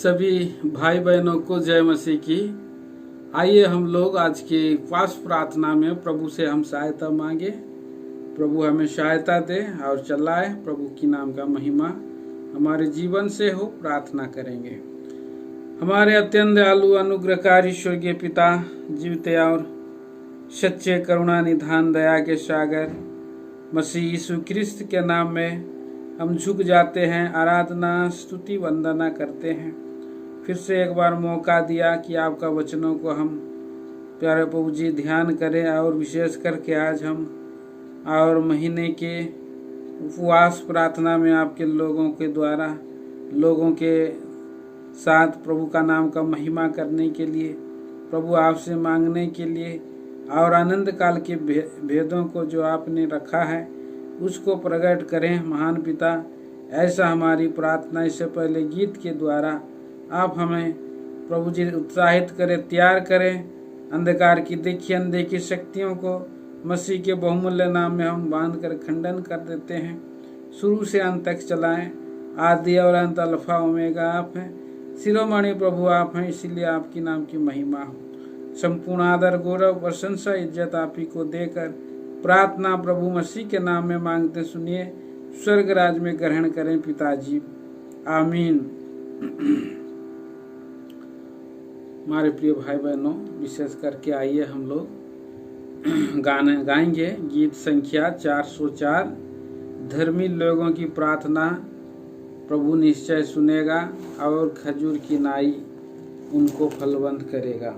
सभी भाई बहनों को जय मसीह की। आइए हम लोग आज के उपवास प्रार्थना में प्रभु से हम सहायता मांगे। प्रभु हमें सहायता दे और चलाए। प्रभु की नाम का महिमा हमारे जीवन से हो। प्रार्थना करेंगे। हमारे अत्यंत दयालु अनुग्रहकारी स्वर्गीय पिता, जीवते और सच्चे करुणा निधान दया के सागर मसीह यीशु क्रिस्त के नाम में हम झुक जाते हैं, आराधना स्तुति वंदना करते हैं। फिर से एक बार मौका दिया कि आपका वचनों को हम प्यारे प्रभु जी ध्यान करें और विशेष करके आज हम और महीने के उपवास प्रार्थना में आपके लोगों के द्वारा लोगों के साथ प्रभु का नाम का महिमा करने के लिए, प्रभु आपसे मांगने के लिए और आनंद काल के भेदों को जो आपने रखा है उसको प्रकट करें। महान पिता, ऐसा हमारी प्रार्थना। इससे पहले गीत के द्वारा आप हमें प्रभु जी उत्साहित करें, तैयार करें। अंधकार की देखी अनदेखी शक्तियों को मसीह के बहुमूल्य नाम में हम बांध कर खंडन कर देते हैं। शुरू से अंत तक चलाएं। आदि और अंत, अल्फा ओमेगा आप हैं। शिरोमणि प्रभु आप हैं, इसीलिए आपकी नाम की महिमा हो। संपूर्ण आदर गौरव प्रशंसा इज्जत आप ही को देकर प्रार्थना प्रभु मसीह के नाम में मांगते सुनिए। स्वर्ग राज में ग्रहण करें पिताजी, आमीन। हमारे प्रिय भाई बहनों, विशेष करके आइए हम लोग गाने गाएंगे। गीत संख्या 404। धर्मी लोगों की प्रार्थना प्रभु निश्चय सुनेगा और खजूर की नाई उनको फलवंत करेगा।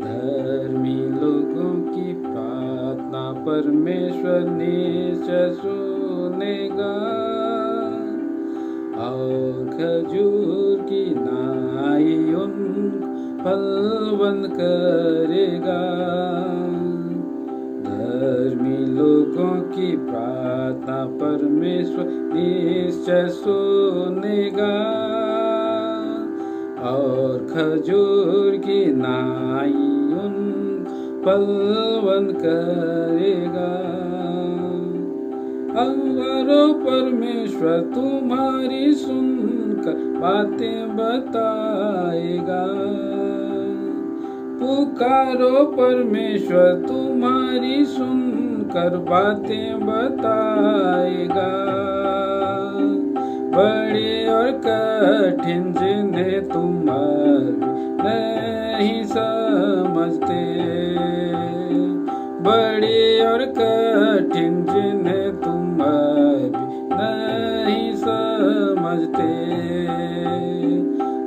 धर्मी लोगों की प्रार्थना परमेश्वर निश्चय सुनेगा और खजूर की नाई उनको फलवंत करेगा। धर्मी लोगों की प्रार्थना परमेश्वर निश्चय सुनेगा और खजूर की नाई फलवंत करेगा। अवरो परमेश्वर तुम्हारी सुनकर बातें बताएगा। पुकारो परमेश्वर तुम्हारी सुनकर बातें बताएगा। बड़े और कठिन जिन्हें तुम नहीं समझते, बड़े और कठिन जिन्हें तुम नहीं समझते।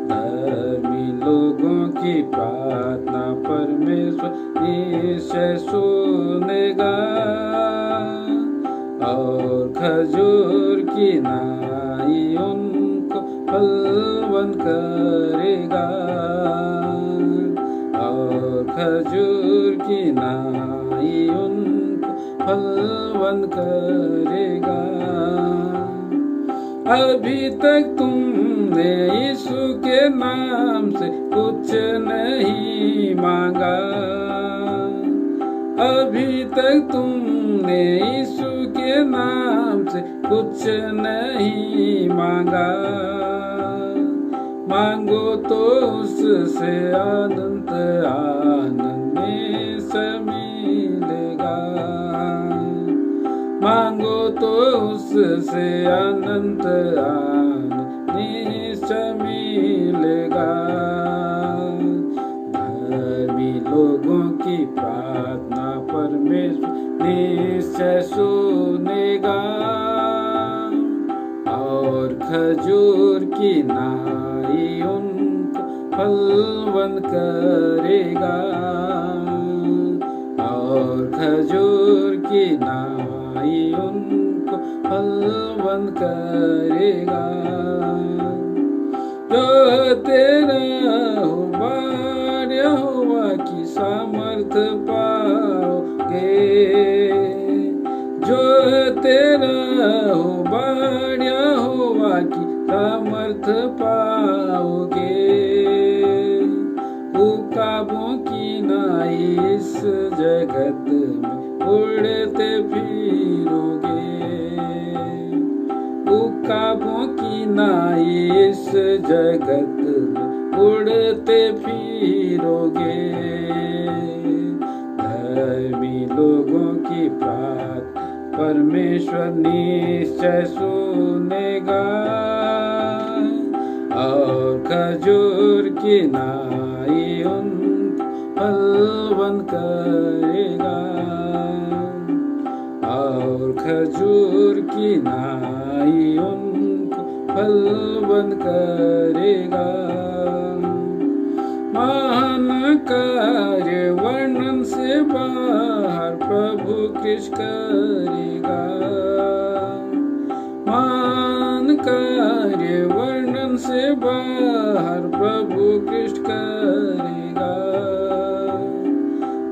धर्मी लोगों की प्रार्थना परमेश्वर निश्चय सुनेगा और खजूर की नाई उनको फलवंत करेगा और खजूर की नाई उनको फलवंत करेगा। अभी तक तुमने यीशु के नाम से कुछ नहीं मांगा। अभी तक तुमने यीशु के नाम से कुछ नहीं मांगा। मांगो तो उससे अनंत आनंद में से मिलेगा। मांगो तो उससे अनंत आनंद निश्चय मिलेगा। धर्मी लोगों की प्रार्थना परमेश्वर निश्चय सुनेगा और खजूर की नाई उनको फलवंत करेगा और खजूर की नाई उनको फलवंत करेगा। जो तेरा यहोवा की सामर्थ पाओगे, जो तेरा हो बाण यहोवा की सामर्थ पाओगे। उकाबों की नाई इस जगत में उड़ते फिरोगे। उकाबों की नाई इस जगत में उड़ते फिरोगे। धर्मी लोगों की प्रार्थना परमेश्वर निश्चय सुनेगा, और खजूर की नाई उनको फलवंत करेगा। और खजूर की नाई उनको फलवंत करेगा। महान कार्य वर्णन से बाहर प्रभु कृष्ण करेगा। महान कार्य वर्णन से बाहर प्रभु कृष्ण करेगा।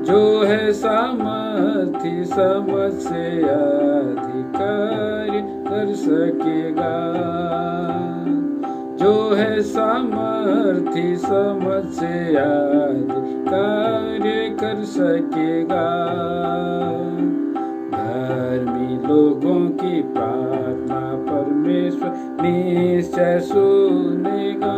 जो है सामर्थी समझ से अधिक कार्य कर सकेगा। जो है सामर्थी समझ से अधिक कार्य कर सकेगा। धर्मी लोगों की प्रार्थना परमेश्वर निश्चय सुनेगा,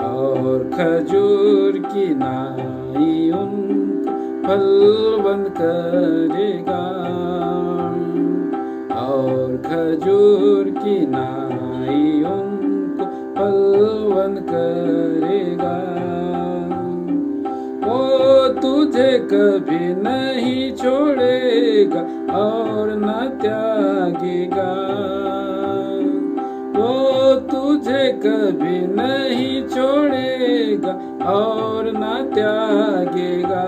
और खजूर की नाई उनको फलवंत करेगा। और खजूर की नाई उनको फलवंत करेगा। वो तुझे कभी नहीं छोड़ेगा और न त्यागेगा। वो तुझे कभी नहीं छोड़ेगा और न त्यागेगा।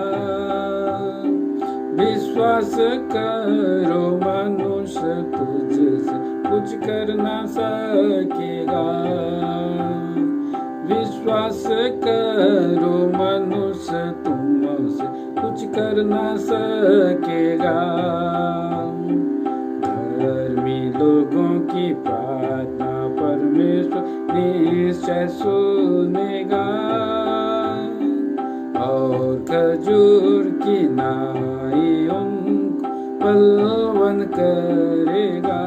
विश्वास करो मनुष्य तुझसे कुछ कर ना सकेगा। विश्वास करो मनुष्य तुमसे कुछ कर ना सकेगा। धर्मी लोगों की प्रार्थना परमेश्वर निश्चय सुनेगा, और खजूर की नाई उनको फलवंत करेगा।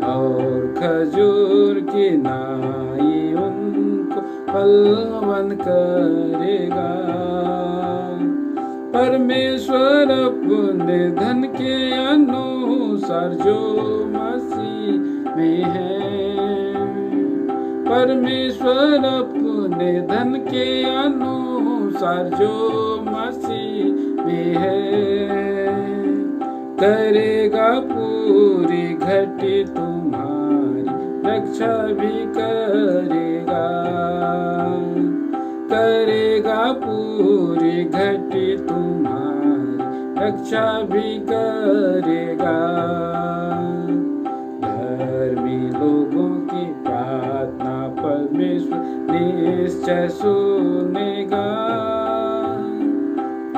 और खजूर की नाई उनको फलवंत करेगा। परमेश्वर अपने धन के अनुसार जो मसीह में है। परमेश्वर अपने धन के अनुसार जो मसीह में है, करेगा पूरी घटी तुम्हारी रक्षा भी करेगा। करेगा पूरी घटी तुम्हारी रक्षा भी करेगा। धर्मी लोगों की प्रार्थना परमेश्वर निश्चय सुनेगा,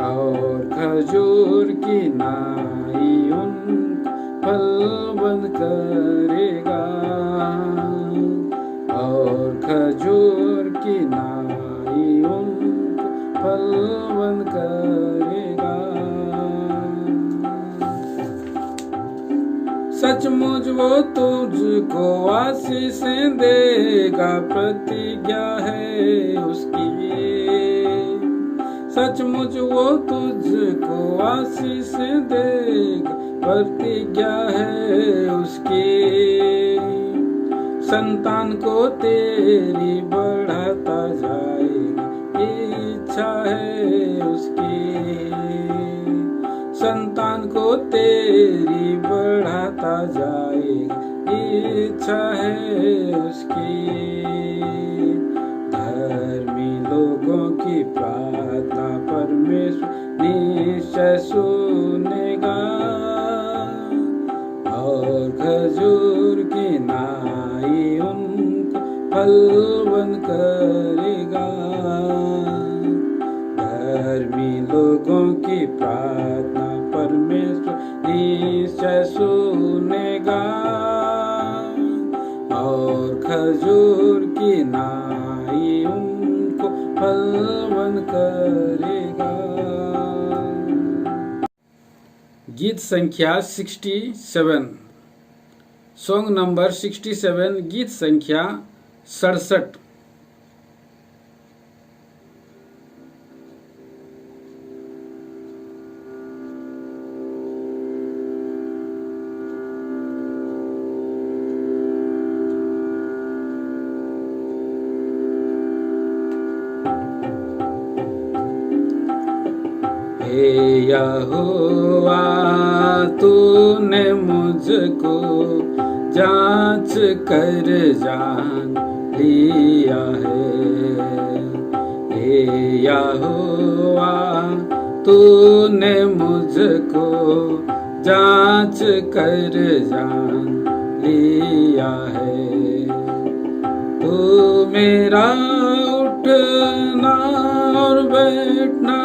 और खजूर की नाई उनको फलवंत करेगा। और खजूर की नाई उनको फलवंत करेगा। सचमुच वो तुझको आशीष देगा, प्रतिज्ञा है उसकी। सचमुच वो तुझको आशीष देगा, प्रतिज्ञा है उसकी। संतान को तेरी बढ़ाता जाएगा, इच्छा है उसकी। संतान को तेरी बढ़ाता जाएगा, इच्छा है उसकी। धर्मी लोगों की प्रार्थना परमेश्वर निश्चय सुनेगा, और खजूर की नाई उनको फलवंत करेगा। धर्मी लोगों की प्रार्थना परमेश्वर निश्चय सुनेगा, और खजूर की नाई उनको फलवन करेगा। गीत संख्या 67, सॉन्ग नंबर 67, गीत संख्या 67। हे यहोवा तूने मुझको जांच कर जान लिया है। हे यहोवा तूने मुझको जांच कर जान लिया है। तू मेरा उठना और बैठना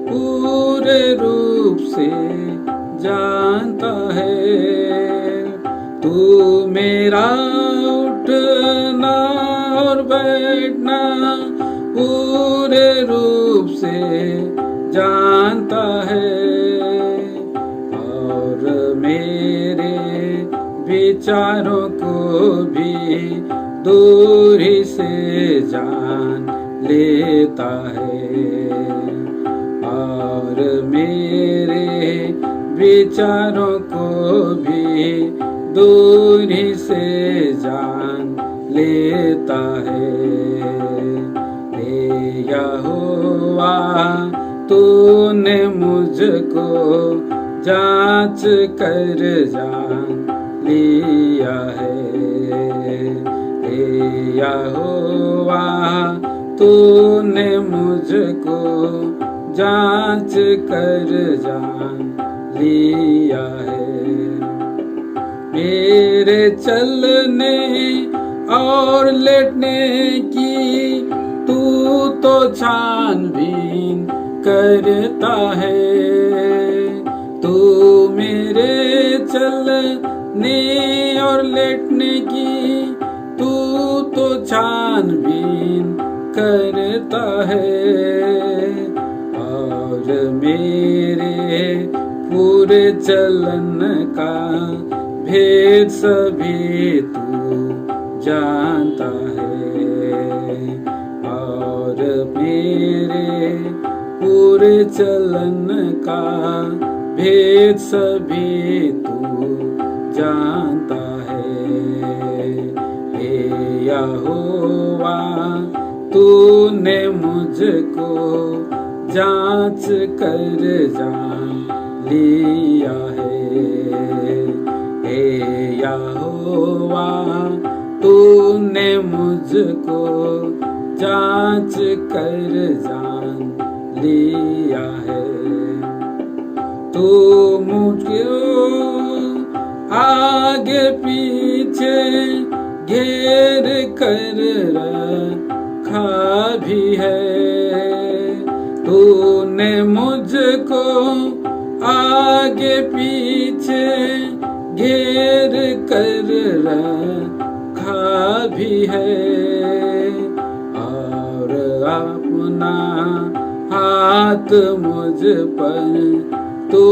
पूरे रूप से जानता है। तू मेरा उठना और बैठना पूरे रूप से जानता है। और मेरे विचारों को भी दूरी से जान लेता है। और मेरे विचारों को भी दूरी से जान लेता है। हे यहोवा तूने मुझको जांच कर जान लिया है। हे यहोवा तूने मुझको जांच कर जान लिया है। मेरे चलने और लेटने की तू तो छानबीन करता है। तू मेरे चलने और लेटने की तू तो छानबीन करता है। और मेरे पूरे चलन का भेद सभी तू जानता है। और मेरे पूरे चलन का भेद सभी तू जानता है। हे यहोवा तूने मुझको जांच कर जान लिया है। हे यहोवा तूने मुझको जांच कर जान लिया है। तू मुझको आगे पीछे घेर कर रखा भी है। तूने मुझको आगे पीछे घेर कर रखा भी है। और अपना हाथ मुझ पर तू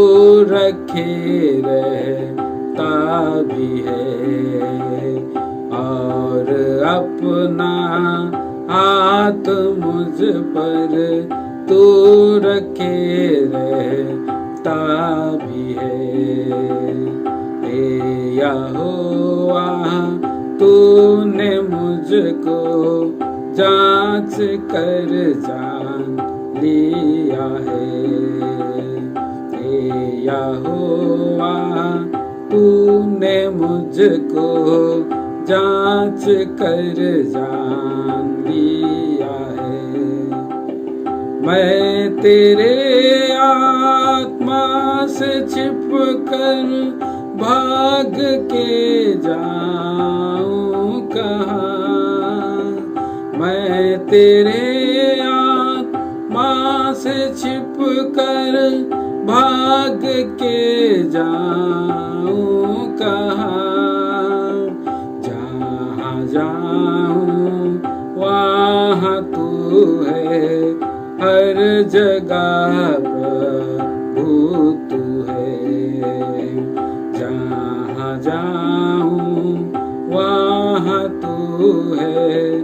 रखे रहता भी है। और अपना हाथ मुझ पर तू रखे रहता भी है। हे यहोवा तूने मुझको जांच कर जान लिया है। हे यहोवा तूने मुझको जांच कर जान लिया है। मैं तेरे आत्मा से छिप कर भाग के जाऊं कहाँ। मैं तेरे आत्मा से छिप कर भाग के जाऊं कहाँ। जाऊं वहाँ तू है, हर जगह प्रभु तू है। जहाँ जाऊं वहाँ तू है,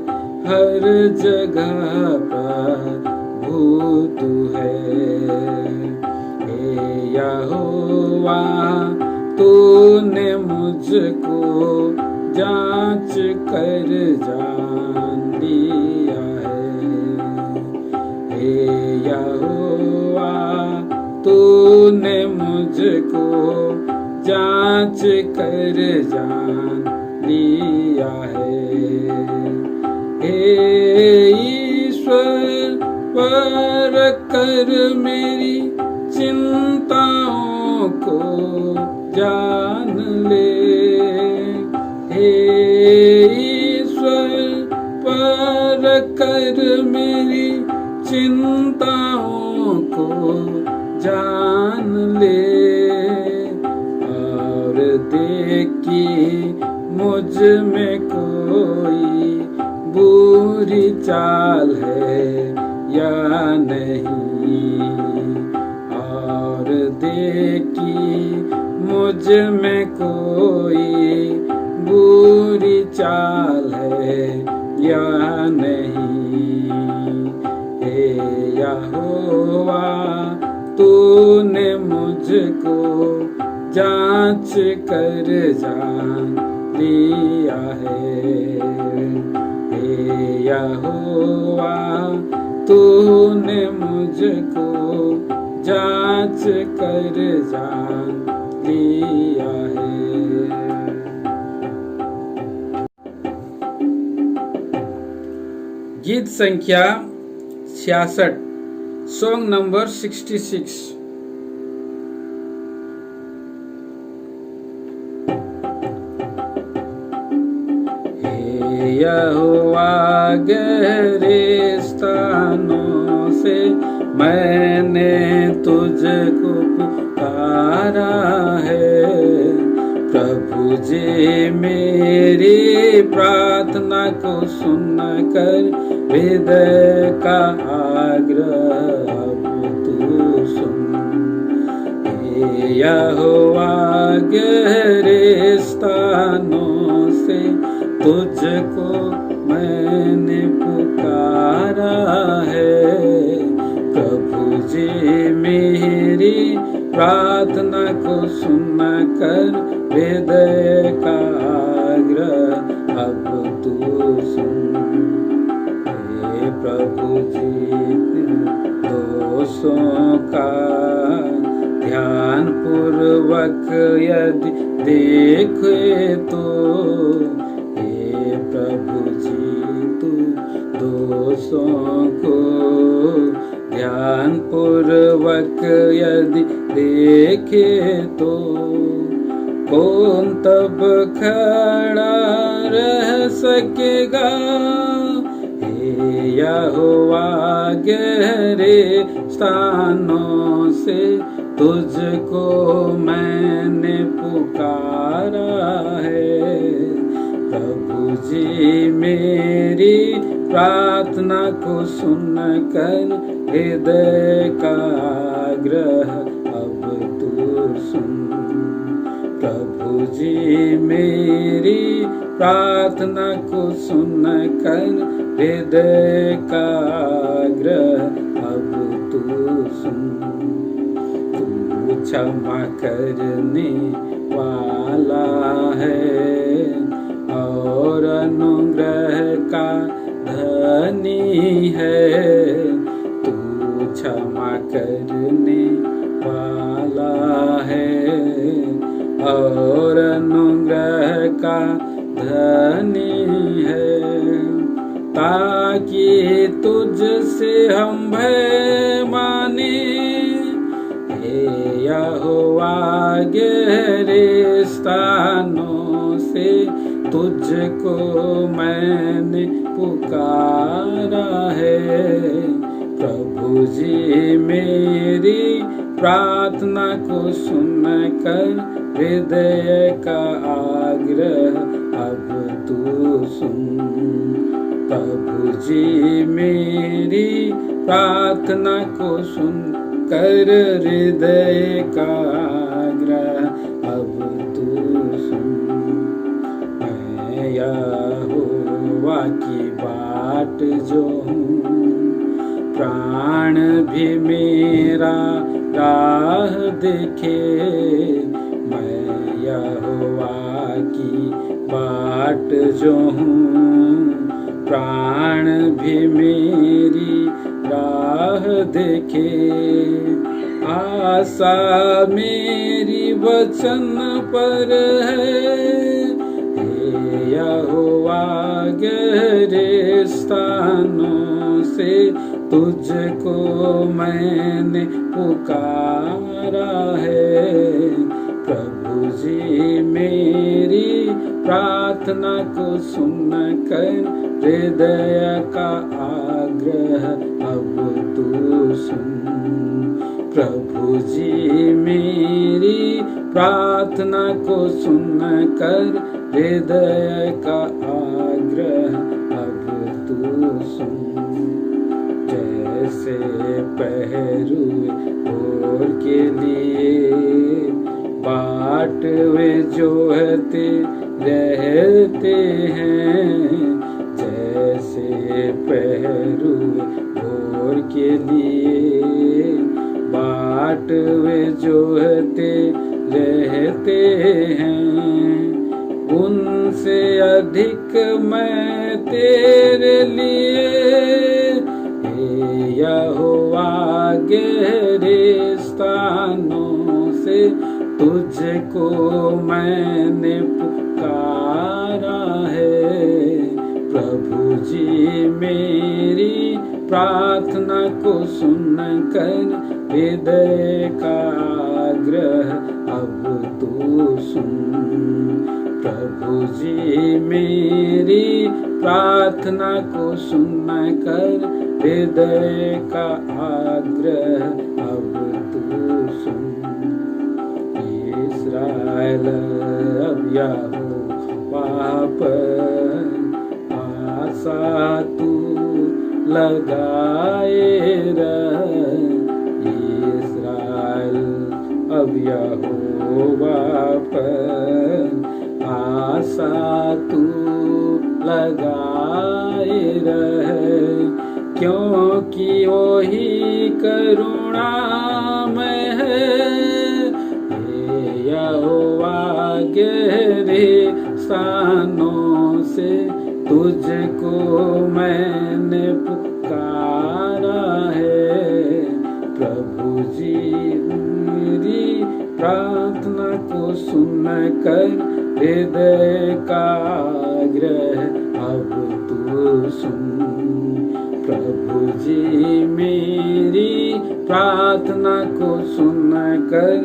हर जगह प्रभु तू है। हे यहोवा तूने मुझको जांच कर जान लिया है। हे यहोवा तूने मुझको जांच कर जान लिया है। हे ईश्वर पर कर मेरी चिंताओं को जान ले। हे ईश्वर पर कर मेरी चिंताओं को जान ले। और देख कि मुझ में कोई बुरी चाल है या नहीं। और देख कि मुझ में कोई बुरी चाल है या नहीं। हे यहोवा तूने मुझको जांच कर जान लिया है। हे यहोवा तूने मुझको जांच कर जान लिया है। गीत संख्या 66, सॉन्ग नंबर 66। हे यहोवा गहरे स्थानों से मैंने तुझको पुकारा है। प्रभु जी मेरी प्रार्थना को सुनकर हृदय का आग्रह अब तू सुन। हे यहोवा गहरे स्थानों से तुझको मैंने पुकारा है। प्रभु जी मेरी प्रार्थना को सुनकर हृदय का आग्रह अब तू सुन। हे प्रभु जी दोषों का ध्यान पूर्वक यदि देखे तो। हे प्रभु जी तू दोषों को ध्यान पूर्वक यदि देखे तो। कौन तब खड़ा रह सकेगा। हे यहोवा गहरे स्थानों से तुझको मैंने पुकारा है। प्रभु जी मेरी प्रार्थना को सुनकर हृदय का आग्रह अब तू सुन। प्रभु जी मेरी प्रार्थना को सुनकर हृदय का आग्रह अब तू सुन। तू क्षमा करने वाला है और अनुग्रह का धनी है। तू क्षमा करने वाला है और अनुग्रह का धनी है। ताकि तुझसे हम भय माने। हे यहोवा गहरे स्थानों से तुझको मैंने पुकारा है। प्रभु जी मेरी प्रार्थना को सुनकर हृदय का आग्रह अब तू सुन। प्रभु जी मेरी प्रार्थना को सुन कर हृदय का आग्रह अब तू सुन। मैं यहोवा की बाट जो हूँ, प्राण भी मेरा राह देखे। मैं यहोवा की बाट जो हूँ, प्राण भी मेरी राह देखे। आशा मेरी वचन पर है, यहोवा गहरे स्थानों से तुझको मैंने पुकारा है। प्रभु जी मेरी प्रार्थना को सुन कर हृदय का आग्रह अब तू सुन। प्रभु जी मेरी प्रार्थना को सुन कर हृदय का आग्रह अब तू सुन। जैसे पहरुए भोर के लिए बाट वे जोहते रहते हैं, जैसे पहरुए भोर के लिए बाट वे जोहते रहते हैं, उनसे अधिक मैं तेरे लिए यहोवा गहरे स्थानों से तुझको मैंने पुकारा है। प्रभु जी मेरी प्रार्थना को सुन कर हृदय का आग्रह अब तू सुन। प्रभु जी मेरी प्रार्थना को सुन कर हृदय का आग्रह अब तू सुन। इस्राएल अब यहोवा पर आशा तू लगाए रह। इस्राएल अब यहोवा पर आशा तू लगाए रह, क्योंकि वही करुणामय है। यहोवा गहरे स्थानों से तुझको मैंने पुकारा है। प्रभु जी मेरी प्रार्थना को सुन कर हृदय का आग्रह अब तू सुन। प्रभु जी मेरी प्रार्थना को सुन कर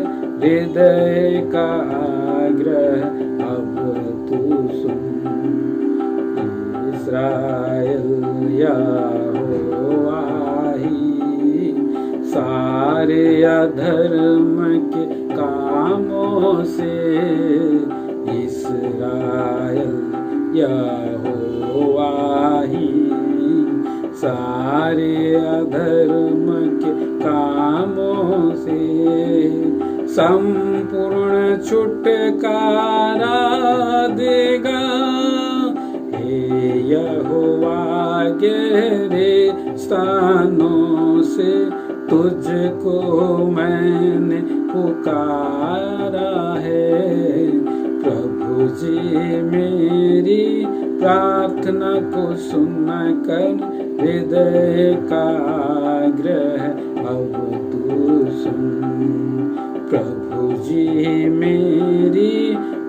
हृदय का आग्रह अब तू सुन। इस्राएल यहोवा ही सारे अधर्म के कामों से, इस्राएल यहोवा ही सारे अधर्म के कामों से संपूर्ण छुटकारा देगा। हे यहोवा गहरे स्थानों से तुझको मैंने पुकारा है। प्रभु जी मेरी प्रार्थना को सुन कर हृदय का आग्रह अब तू सुन। प्रभु जी मेरी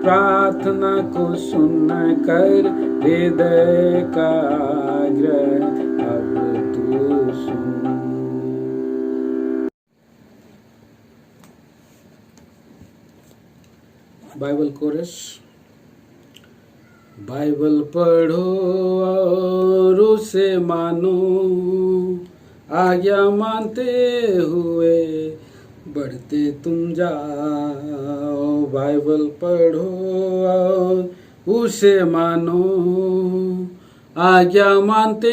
प्रार्थना को सुन कर हृदय का आग्रह अब तू सुन। Bible coarse. बाइबल पढ़ो और उसे मानो, आज्ञा मानते हुए बढ़ते तुम जाओ। बाइबल पढ़ो और उसे मानो, आज्ञा मानते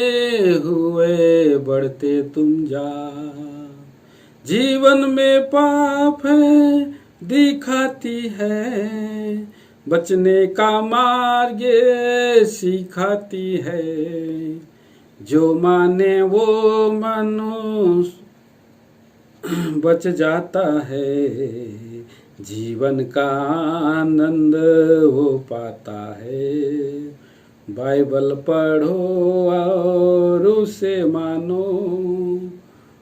हुए बढ़ते तुम जाओ। जीवन में पाप है दिखाती है, बचने का मार्ग सिखाती है। जो माने वो मनुष्य बच जाता है, जीवन का आनंद वो पाता है। बाइबल पढ़ो और उसे मानो,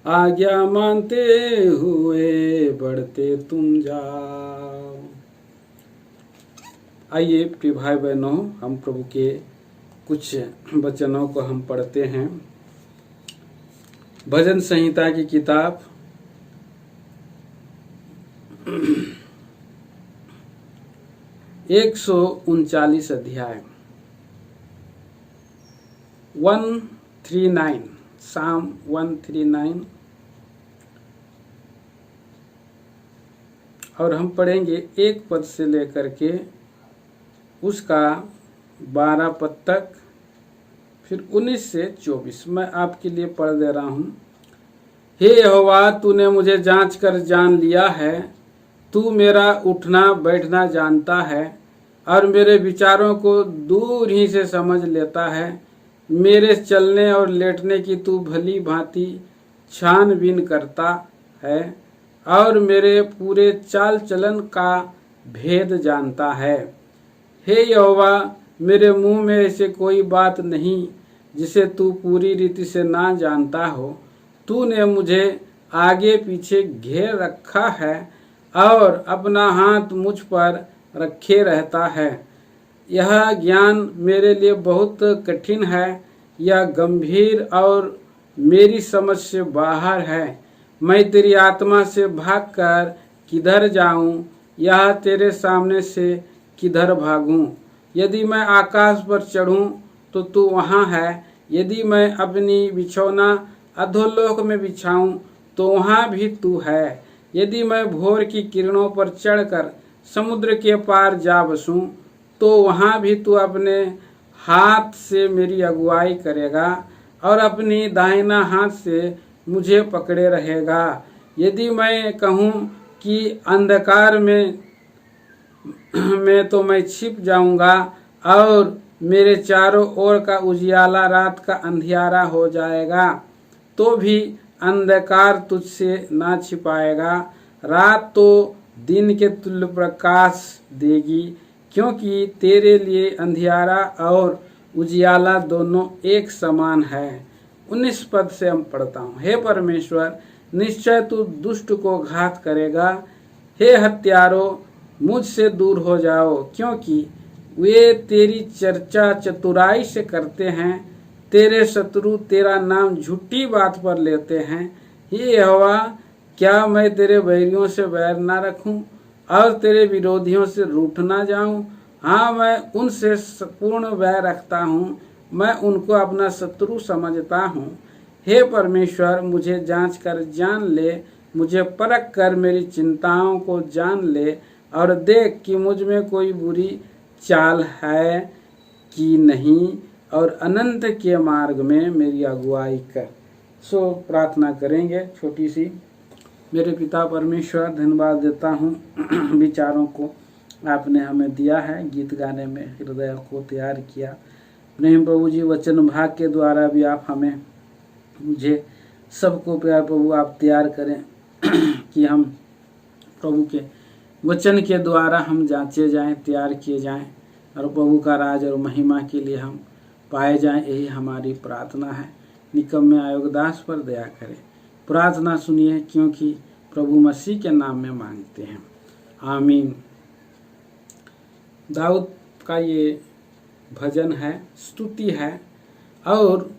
आज्ञा मानते हुए बढ़ते तुम जाओ। आइए प्रिय भाई बहनों, हम प्रभु के कुछ वचनों को हम पढ़ते हैं। भजन संहिता की किताब 139 अध्याय 139, साम 139, और हम पढ़ेंगे 1 पद से लेकर के उसका 12 पद तक, फिर 19 से 24 मैं आपके लिए पढ़ दे रहा हूं। हे यहोवा, तूने मुझे जांच कर जान लिया है, तू मेरा उठना बैठना जानता है और मेरे विचारों को दूर ही से समझ लेता है। मेरे चलने और लेटने की तू भली भांति छानबीन करता है और मेरे पूरे चाल चलन का भेद जानता है। हे यहोवा, मेरे मुंह में ऐसे कोई बात नहीं जिसे तू पूरी रीति से ना जानता हो। तूने मुझे आगे पीछे घेर रखा है और अपना हाथ मुझ पर रखे रहता है। यह ज्ञान मेरे लिए बहुत कठिन है, यह गंभीर और मेरी समझ से बाहर है। मैं तेरी आत्मा से भागकर किधर जाऊं, यह तेरे सामने से किधर भागूं। यदि मैं आकाश पर चढ़ूं तो तू वहां है, यदि मैं अपनी बिछौना अधोलोक में बिछाऊं तो वहां भी तू है। यदि मैं भोर की किरणों पर चढ़कर समुद्र के पार जा बसूं तो वहां भी तू अपने हाथ से मेरी अगुवाई करेगा और अपनी दाहिना हाथ से मुझे पकड़े रहेगा। यदि मैं कहूं कि अंधकार में तो मैं छिप जाऊंगा और मेरे चारों ओर का उजियाला रात का अंधियारा हो जाएगा, तो भी अंधकार तुझसे ना छिपाएगा। रात तो दिन के तुल्य प्रकाश देगी, क्योंकि तेरे लिए अंधियारा और उजियाला दोनों एक समान है। 19 पद से हम पढ़ता हूँ। हे परमेश्वर, निश्चय तू दुष्ट को घात करेगा। हे हत्यारों, मुझसे दूर हो जाओ, क्योंकि वे तेरी चर्चा चतुराई से करते हैं। तेरे शत्रु तेरा नाम झूठी बात पर लेते हैं। हे यहोवा, क्या मैं तेरे बैरियों से बैर ना रखूं और तेरे विरोधियों से रूठ ना जाऊं? हाँ, मैं उनसे पूर्ण बैर रखता हूँ, मैं उनको अपना शत्रु समझता हूँ। हे परमेश्वर, मुझे जांच कर जान ले, मुझे परख कर मेरी चिंताओं को जान ले और देख कि मुझ में कोई बुरी चाल है कि नहीं, और अनंत के मार्ग में मेरी अगुवाई कर। सो प्रार्थना करेंगे छोटी सी। मेरे पिता परमेश्वर, धन्यवाद देता हूँ विचारों को आपने हमें दिया है, गीत गाने में हृदय को तैयार किया। प्रेम प्रभु जी, वचन भाग के द्वारा भी आप हमें मुझे सबको प्यार प्रभु आप तैयार करें कि हम प्रभु के वचन के द्वारा हम जांचे जाएं, तैयार किए जाएं और प्रभु का राज और महिमा के लिए हम पाए जाएं। यही हमारी प्रार्थना है। निकम्मे आयोगदास पर दया करें। प्रार्थना सुनिए, क्योंकि प्रभु मसीह के नाम में मांगते हैं, आमीन। दाऊद का ये भजन है, स्तुति है, और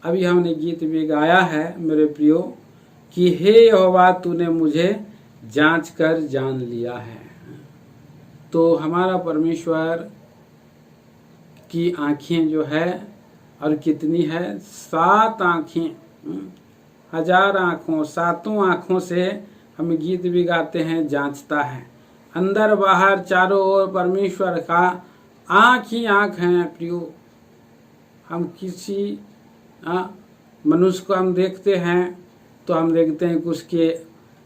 अभी हमने गीत भी गाया है मेरे प्रियो कि हे यहोवा, तूने मुझे जांच कर जान लिया है। तो हमारा परमेश्वर की आँखें जो है और कितनी है, 7 आँखें, 1000 आँखों, 7 आँखों से हम गीत भी गाते हैं, जांचता है। अंदर बाहर चारों ओर परमेश्वर का आँख ही आँख हैं प्रियो। हम किसी मनुष्य को हम देखते हैं तो हम देखते हैं कि उसके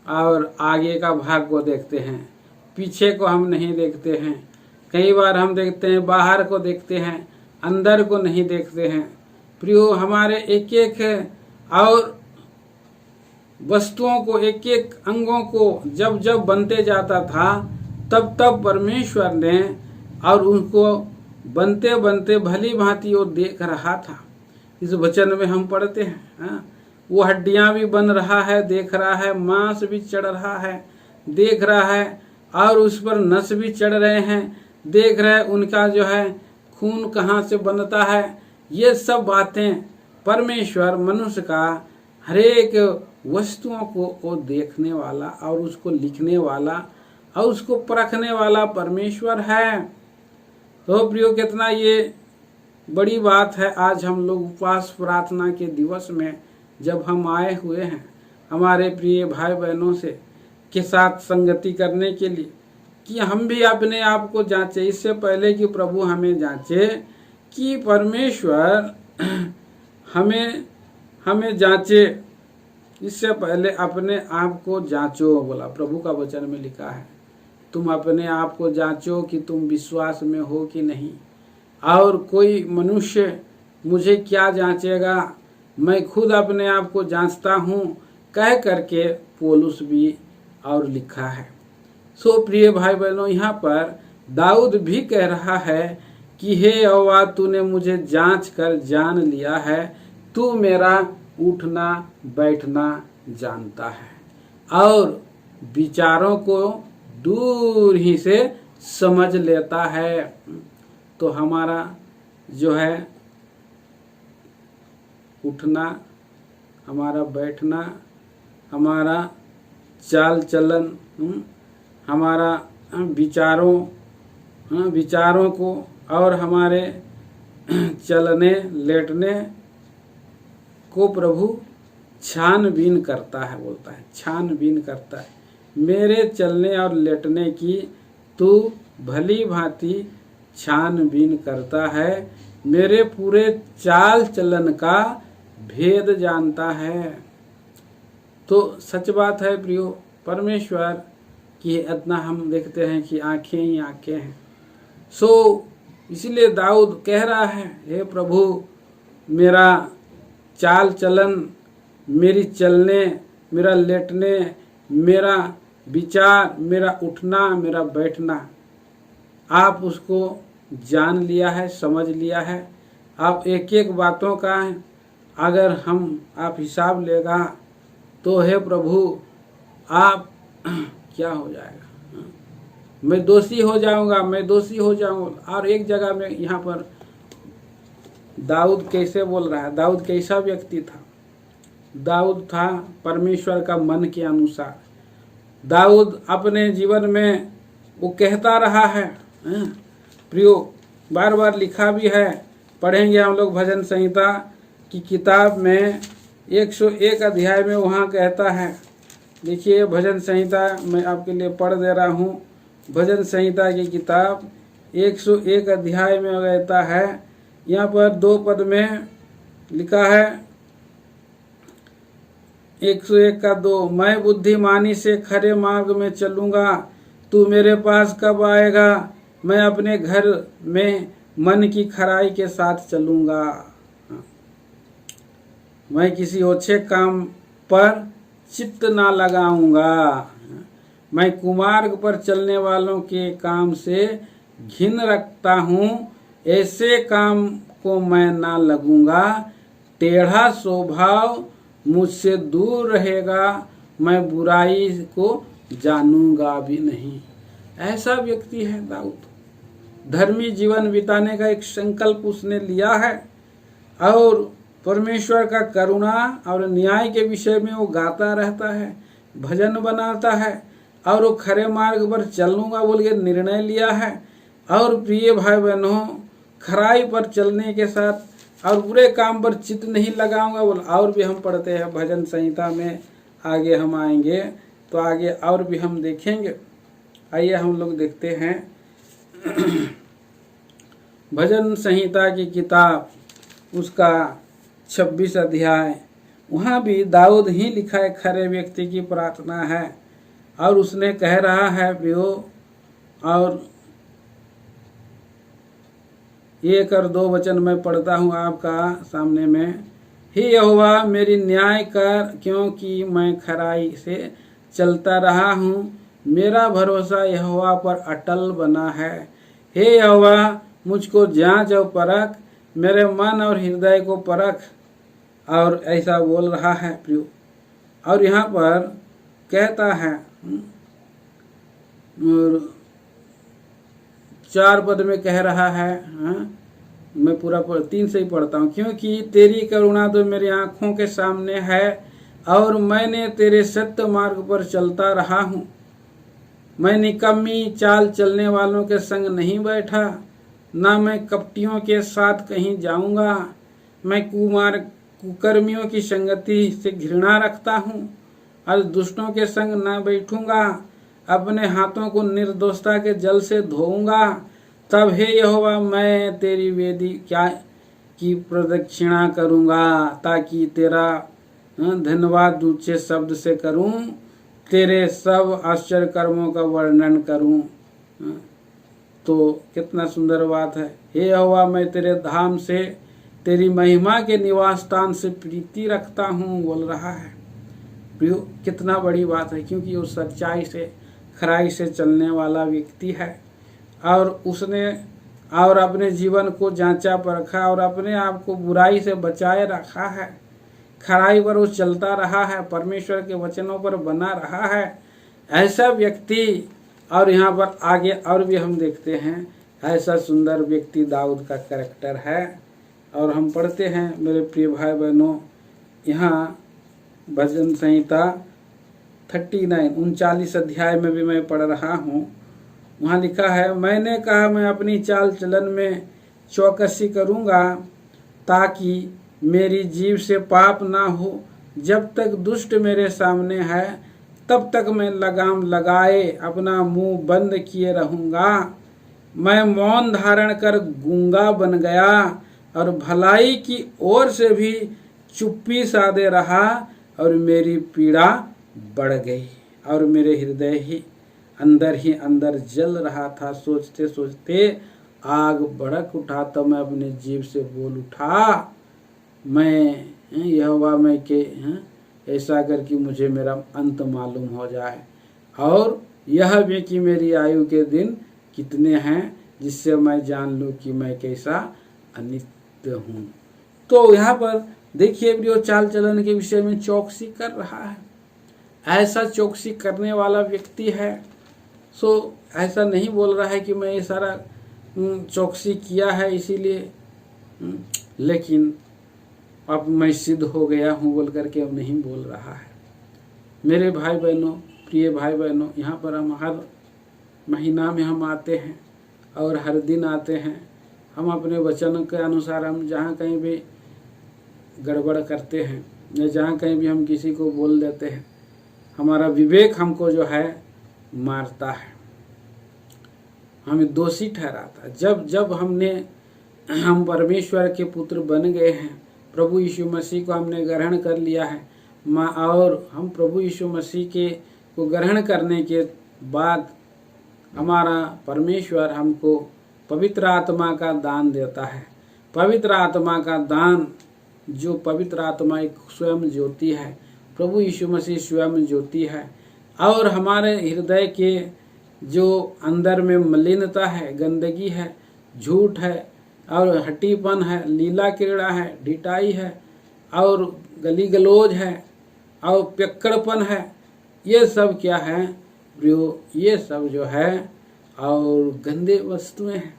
और आगे का भाग को देखते हैं, पीछे को हम नहीं देखते हैं। कई बार हम देखते हैं बाहर को देखते हैं, अंदर को नहीं देखते हैं। प्रियो, हमारे एक एक और वस्तुओं को, एक एक अंगों को जब जब बनते जाता था तब तब परमेश्वर ने और उनको बनते बनते भली भांति वो देख रहा था। इस वचन में हम पढ़ते हैं वो हड्डियां भी बन रहा है, देख रहा है, मांस भी चढ़ रहा है, देख रहा है, और उस पर नस भी चढ़ रहे हैं, देख रहे हैं उनका जो है खून कहाँ से बनता है। ये सब बातें परमेश्वर मनुष्य का हरेक वस्तुओं को देखने वाला और उसको लिखने वाला और उसको परखने वाला परमेश्वर है। तो प्रियो, कितना ये बड़ी बात है। आज हम लोग उपवास प्रार्थना के दिवस में जब हम आए हुए हैं हमारे प्रिय भाई बहनों से के साथ संगति करने के लिए, कि हम भी अपने आप को जांचे, इससे पहले कि प्रभु हमें जांचे, कि परमेश्वर हमें जांचे, इससे पहले अपने आप को जांचो। बोला प्रभु का वचन में लिखा है, तुम अपने आप को जांचो कि तुम विश्वास में हो कि नहीं। और कोई मनुष्य मुझे क्या जांचेगा, मैं खुद अपने आप को जांचता हूँ, कह करके पौलुस भी और लिखा है। सो प्रिय भाई बहनों, यहाँ पर दाऊद भी कह रहा है कि हे यहोवा, तूने मुझे जांच कर जान लिया है, तू मेरा उठना बैठना जानता है और विचारों को दूर ही से समझ लेता है। तो हमारा जो है उठना, हमारा बैठना, हमारा चाल चलन, हमारा विचारों को और हमारे चलने लेटने को प्रभु छानबीन करता है। बोलता है छानबीन करता है, मेरे चलने और लेटने की तू भली भांति छानबीन करता है, मेरे पूरे चाल चलन का भेद जानता है। तो सच बात है प्रियो, परमेश्वर की इतना हम देखते हैं कि आंखें ही आंखें हैं। सो इसलिए दाऊद कह रहा है, हे प्रभु, मेरा चाल चलन, मेरी चलने, मेरा लेटने, मेरा विचार, मेरा उठना, मेरा बैठना, आप उसको जान लिया है, समझ लिया है। आप एक एक बातों का अगर आप हिसाब लेगा तो हे प्रभु, आप क्या हो जाएगा, मैं दोषी हो जाऊंगा, मैं दोषी हो जाऊंगा। और एक जगह में यहाँ पर दाऊद कैसे बोल रहा है, दाऊद कैसा व्यक्ति था। दाऊद था परमेश्वर का मन के अनुसार। दाऊद अपने जीवन में वो कहता रहा है, प्रियो, बार बार लिखा भी है, पढ़ेंगे हम लोग भजन संहिता की किताब में 101 अध्याय में, वहाँ कहता है, देखिए भजन संहिता मैं आपके लिए पढ़ दे रहा हूँ। भजन संहिता की किताब 101 अध्याय में कहता है, यहाँ पर 2 पद में लिखा है, 101 का 2, मैं बुद्धिमानी से खरे मार्ग में चलूंगा, तू मेरे पास कब आएगा, मैं अपने घर में मन की खराई के साथ चलूंगा। मैं किसी ओछे काम पर चित्त ना लगाऊंगा, मैं कुमार्ग पर चलने वालों के काम से घिन रखता हूँ, ऐसे काम को मैं ना लगूंगा, टेढ़ा स्वभाव मुझसे दूर रहेगा, मैं बुराई को जानूंगा भी नहीं। ऐसा व्यक्ति है दाऊद। धर्मी जीवन बिताने का एक संकल्प उसने लिया है और परमेश्वर का करुणा और न्याय के विषय में वो गाता रहता है, भजन बनाता है और वो खरे मार्ग पर चलूंगा बोल के निर्णय लिया है। और प्रिय भाई बहनों, खराई पर चलने के साथ और बुरे काम पर चित्त नहीं लगाऊंगा बोल। और भी हम पढ़ते हैं भजन संहिता में, आगे हम आएंगे तो आगे और भी हम देखेंगे। आइए हम लोग देखते हैं भजन संहिता की किताब उसका 26 अध्याय, वहाँ भी दाऊद ही लिखा है खरे व्यक्ति की प्रार्थना है। और उसने कह रहा है प्रियो, और 1 और 2 वचन मैं पढ़ता हूँ आपका सामने में। हे यहोवा मेरी न्याय कर, क्योंकि मैं खराई से चलता रहा हूँ। मेरा भरोसा यहोवा पर अटल बना है। हे यहोवा मुझको जांच और परख, मेरे मन और हृदय को परख। और ऐसा बोल रहा है प्रियो। और यहाँ पर कहता है, और 4 पद में कह रहा है, मैं पूरा 3 से ही पढ़ता हूँ। क्योंकि तेरी करुणा तो मेरी आंखों के सामने है, और मैंने तेरे सत्य मार्ग पर चलता रहा हूँ। मैं निकम्मी चाल चलने वालों के संग नहीं बैठा, ना मैं कपटियों के साथ कहीं जाऊंगा। मैं कुकर्मियों की संगति से घृणा रखता हूँ, और दुष्टों के संग ना बैठूंगा। अपने हाथों को निर्दोषता के जल से धोऊंगा। तब हे यहोवा मैं तेरी वेदी क्या की प्रदक्षिणा करूंगा, ताकि तेरा धन्यवाद ऊंचे शब्द से करूं, तेरे सब आश्चर्य कर्मों का वर्णन करूं। तो कितना सुंदर बात है। हे यहोवा मैं तेरे धाम से, तेरी महिमा के निवास स्थान से प्रीति रखता हूँ, बोल रहा है प्रियो। कितना बड़ी बात है, क्योंकि वो सच्चाई से खराई से चलने वाला व्यक्ति है, और उसने और अपने जीवन को जांचा परखा, और अपने आप को बुराई से बचाए रखा है। खराई पर वो चलता रहा है, परमेश्वर के वचनों पर बना रहा है, ऐसा व्यक्ति। और यहाँ पर आगे और भी हम देखते हैं, ऐसा सुंदर व्यक्ति दाऊद का कैरेक्टर है। और हम पढ़ते हैं मेरे प्रिय भाई बहनों, यहाँ भजन संहिता 39 अध्याय में भी मैं पढ़ रहा हूँ। वहाँ लिखा है, मैंने कहा मैं अपनी चाल चलन में चौकसी करूँगा, ताकि मेरी जीभ से पाप ना हो। जब तक दुष्ट मेरे सामने है, तब तक मैं लगाम लगाए अपना मुंह बंद किए रहूँगा। मैं मौन धारण कर गूंगा बन गया, और भलाई की ओर से भी चुप्पी साधे रहा, और मेरी पीड़ा बढ़ गई, और मेरे हृदय ही अंदर जल रहा था। सोचते सोचते आग भड़क उठा, तो मैं अपने जीभ से बोल उठा, मैं यहोवा मैं के ऐसा कर कि मुझे मेरा अंत मालूम हो जाए, और यह भी कि मेरी आयु के दिन कितने हैं, जिससे मैं जान लूं कि मैं कैसा अनित्य हूँ। तो यहाँ पर देखिए प्रियो, चाल चलन के विषय में चौकसी कर रहा है। ऐसा चौकसी करने वाला व्यक्ति है। सो ऐसा नहीं बोल रहा है कि मैं ये सारा चौकसी किया है इसीलिए, लेकिन अब मैं सिद्ध हो गया हूँ बोल करके अब नहीं बोल रहा है। मेरे भाई बहनों, प्रिय भाई बहनों, यहाँ पर हम हर महीना में हम आते हैं, और हर दिन आते हैं। हम अपने वचनों के अनुसार हम जहाँ कहीं भी गड़बड़ करते हैं, या जहाँ कहीं भी हम किसी को बोल देते हैं, हमारा विवेक हमको जो है मारता है, हमें दोषी ठहराता है। जब हम परमेश्वर के पुत्र बन गए हैं, प्रभु यीशु मसीह को हमने ग्रहण कर लिया है, और हम प्रभु यीशु मसीह के को ग्रहण करने के बाद हमारा परमेश्वर हमको पवित्र आत्मा का दान देता है। पवित्र आत्मा का दान, जो पवित्र आत्मा एक स्वयं ज्योति है, प्रभु यीशु मसीह स्वयं ज्योति है, और हमारे हृदय के जो अंदर में मलिनता है, गंदगी है, झूठ है, और हट्टीपन है, लीला क्रीड़ा है, ढिठाई है, और गली गलोज है, और पियक्कड़पन है, ये सब क्या है प्रियो, ये सब जो है और गंदे वस्तुएं हैं,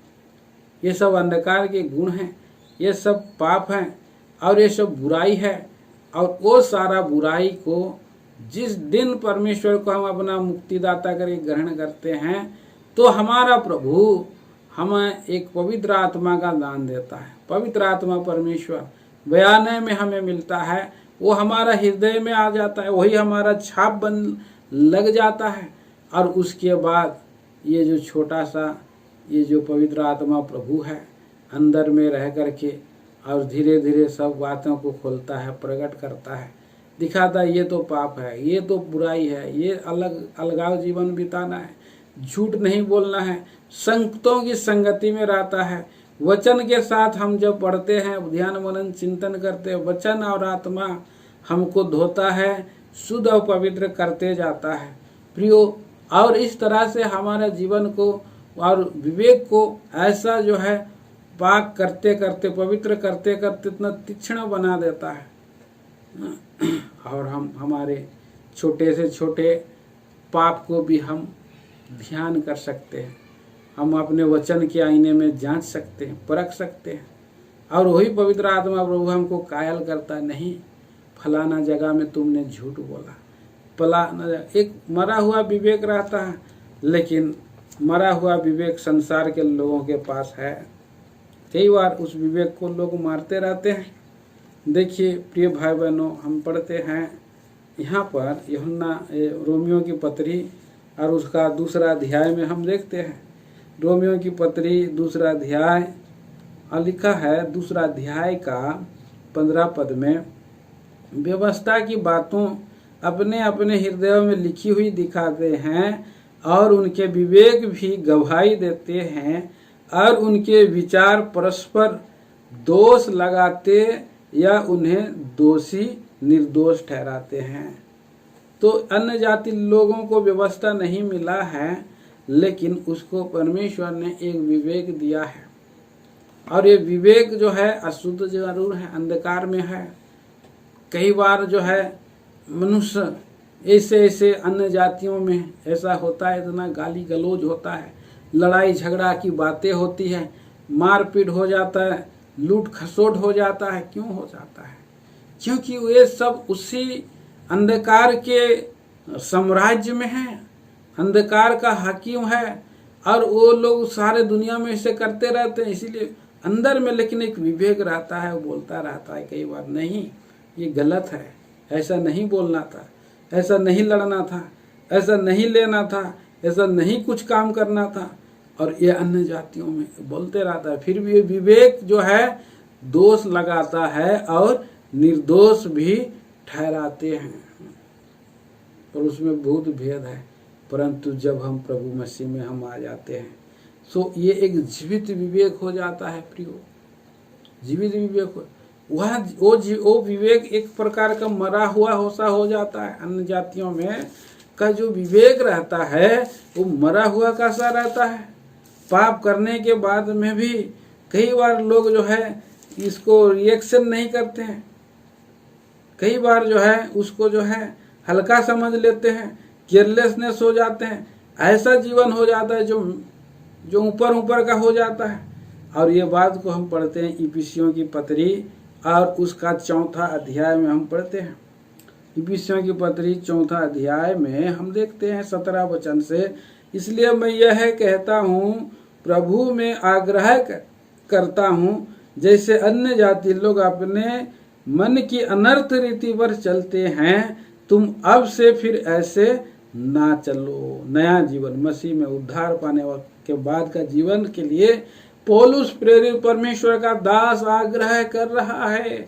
ये सब अंधकार के गुण हैं, ये सब पाप हैं, और ये सब बुराई है। और वो सारा बुराई को जिस दिन परमेश्वर को हम अपना मुक्तिदाता करके ग्रहण करते हैं, तो हमारा प्रभु हमें एक पवित्र आत्मा का दान देता है। पवित्र आत्मा परमेश्वर बयाने में हमें मिलता है, वो हमारा हृदय में आ जाता है, वही हमारा छाप बन लग जाता है। और उसके बाद ये जो छोटा सा ये जो पवित्र आत्मा प्रभु है, अंदर में रह करके और धीरे धीरे सब बातों को खोलता है, प्रकट करता है, दिखाता है ये तो पाप है, ये तो बुराई है, ये अलगाव जीवन बिताना है, झूठ नहीं बोलना है, संतों की संगति में रहता है। वचन के साथ हम जब पढ़ते हैं, ध्यान मनन चिंतन करते हैं, वचन और आत्मा हमको धोता है, शुद्ध और पवित्र करते जाता है प्रियो। और इस तरह से हमारे जीवन को और विवेक को ऐसा जो है पाक करते करते, पवित्र करते करते इतना तीक्ष्ण बना देता है और हम हमारे छोटे से छोटे पाप को भी हम ध्यान कर सकते हैं, हम अपने वचन के आईने में जांच सकते हैं, परख सकते हैं। और वही पवित्र आत्मा प्रभु हमको कायल करता, नहीं फलाना जगह में तुमने झूठ बोला, फलाना। एक मरा हुआ विवेक रहता है, लेकिन मरा हुआ विवेक संसार के लोगों के पास है। कई बार उस विवेक को लोग मारते रहते हैं। देखिए प्रिय भाई बहनों, हम पढ़ते हैं यहाँ पर यूहन्ना रोमियो की पत्री और उसका दूसरा अध्याय में हम देखते हैं, रोमियो की पत्री दूसरा अध्याय लिखा है, दूसरा अध्याय का 15 पद में, व्यवस्था की बातों अपने अपने हृदयों में लिखी हुई दिखाते हैं और उनके विवेक भी गवाही देते हैं और उनके विचार परस्पर दोष लगाते या उन्हें दोषी निर्दोष ठहराते हैं। तो अन्य जाति लोगों को व्यवस्था नहीं मिला है, लेकिन उसको परमेश्वर ने एक विवेक दिया है। और ये विवेक जो है अशुद्ध जरूर है, अंधकार में है। कई बार जो है मनुष्य ऐसे अन्य जातियों में ऐसा होता है, इतना गाली गलौज होता है, लड़ाई झगड़ा की बातें होती है, मारपीट हो जाता है, लूट खसोट हो जाता है। क्यों हो जाता है? क्योंकि वे सब उसी अंधकार के साम्राज्य में है, अंधकार का हाकिम है और वो लोग सारे दुनिया में इसे करते रहते हैं। इसीलिए अंदर में लेकिन एक विवेक रहता है, वो बोलता रहता है कई बार, नहीं ये गलत है, ऐसा नहीं बोलना था, ऐसा नहीं लड़ना था, ऐसा नहीं लेना था, ऐसा नहीं कुछ काम करना था। और ये अन्य जातियों में बोलते रहता है, फिर भी ये विवेक जो है दोष लगाता है और निर्दोष भी ठहराते हैं। और उसमें बहुत भेद है। परंतु जब हम प्रभु मसीह में हम आ जाते हैं, सो ये एक जीवित विवेक हो जाता है प्रियो, जीवित विवेक हो। वह वो विवेक एक प्रकार का मरा हुआ होसा हो जाता है। अन्य जातियों में का जो विवेक रहता है वो मरा हुआ कैसा रहता है। पाप करने के बाद में भी कई बार लोग जो है इसको रिएक्शन नहीं करते हैं, कई बार जो है उसको जो है हल्का समझ लेते हैं, केयरलेसनेस हो जाते हैं। ऐसा जीवन हो जाता है जो ऊपर ऊपर का हो जाता है। और ये बात को हम पढ़ते हैं इफिसियों की पत्री और उसका 4 अध्याय में हम पढ़ते हैं। इफिसियों की पत्री 4 अध्याय में हम देखते हैं 17 वचन से, इसलिए मैं यह कहता हूँ, प्रभु में आग्रह करता हूँ, जैसे अन्य जाति लोग अपने मन की अनर्थ रीति पर चलते हैं, तुम अब से फिर ऐसे ना चलो। नया जीवन मसीह में उद्धार पाने के बाद का जीवन के लिए पौलुस प्रेरित परमेश्वर का दास आग्रह कर रहा है।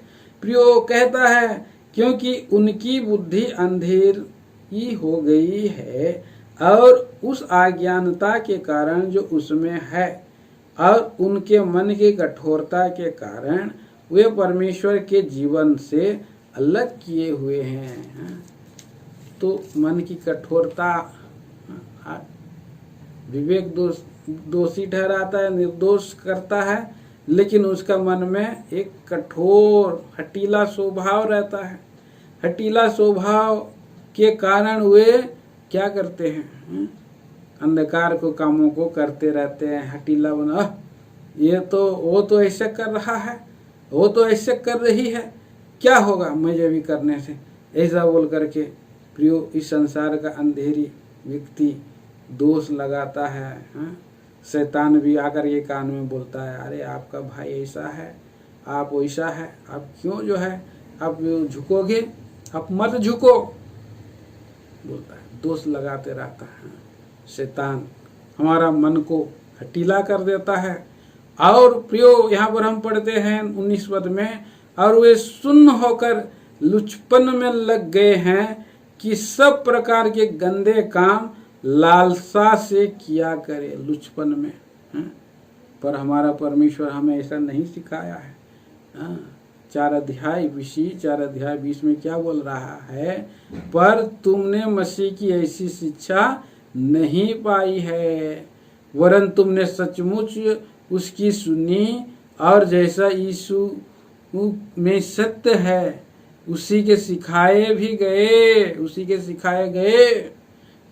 प्रियो कहता है, क्योंकि उनकी बुद्धि अंधेरी हो गई है और उस अज्ञानता के कारण जो उसमें है और उनके मन की कठोरता के कारण वे परमेश्वर के जीवन से अलग किए हुए हैं। तो मन की कठोरता विवेक दोषी ठहराता है, निर्दोष करता है, लेकिन उसका मन में एक कठोर हठीला स्वभाव रहता है। हठीला स्वभाव के कारण वे क्या करते हैं, अंधकार को कामों को करते रहते हैं। हठीला बना, ये तो वो तो ऐसे कर रहा है, वो तो ऐसे कर रही है, क्या होगा मुझे भी करने से, ऐसा बोल करके प्रियो इस संसार का अंधेरी व्यक्ति दोष लगाता है। शैतान भी आकर ये कान में बोलता है, अरे आपका भाई ऐसा है, आप वैसा है, आप क्यों जो है आप झुकोगे, आप मत झुको, बोलता है, दोष लगाते रहता है। शैतान हमारा मन को हटीला कर देता है और प्रियो यहाँ पर हम पढ़ते हैं 19 पद में, और वे सुन्न होकर लुचपन में लग गए हैं कि सब प्रकार के गंदे काम लालसा से किया करे। लुचपन में पर हमारा परमेश्वर हमें ऐसा नहीं सिखाया है। 4 अध्याय 20 में क्या बोल रहा है, पर तुमने मसीह की ऐसी शिक्षा नहीं पाई है, वरन तुमने सचमुच उसकी सुनी और जैसा यीशु में सत्य है उसी के सिखाए गए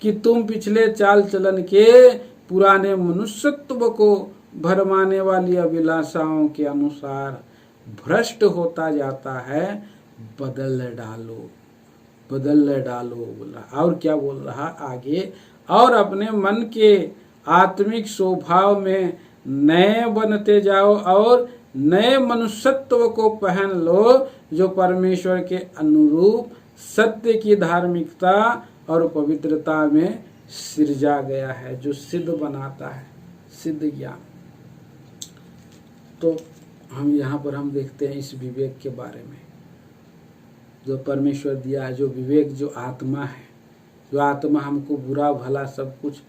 कि तुम पिछले चाल चलन के पुराने मनुष्यत्व को भरमाने वाली अभिलाषाओं के अनुसार भ्रष्ट होता जाता है, बदल डालो बोला। और क्या बोल रहा आगे, और अपने मन के आत्मिक स्वभाव में नए बनते जाओ और नए मनुष्यत्व को पहन लो, जो परमेश्वर के अनुरूप सत्य की धार्मिकता और पवित्रता में सृजा गया है, जो सिद्ध बनाता है, सिद्ध ज्ञान। तो हम यहाँ पर हम देखते हैं इस विवेक के बारे में जो परमेश्वर दिया है, जो विवेक, जो आत्मा है, जो आत्मा हमको बुरा भला सब कुछ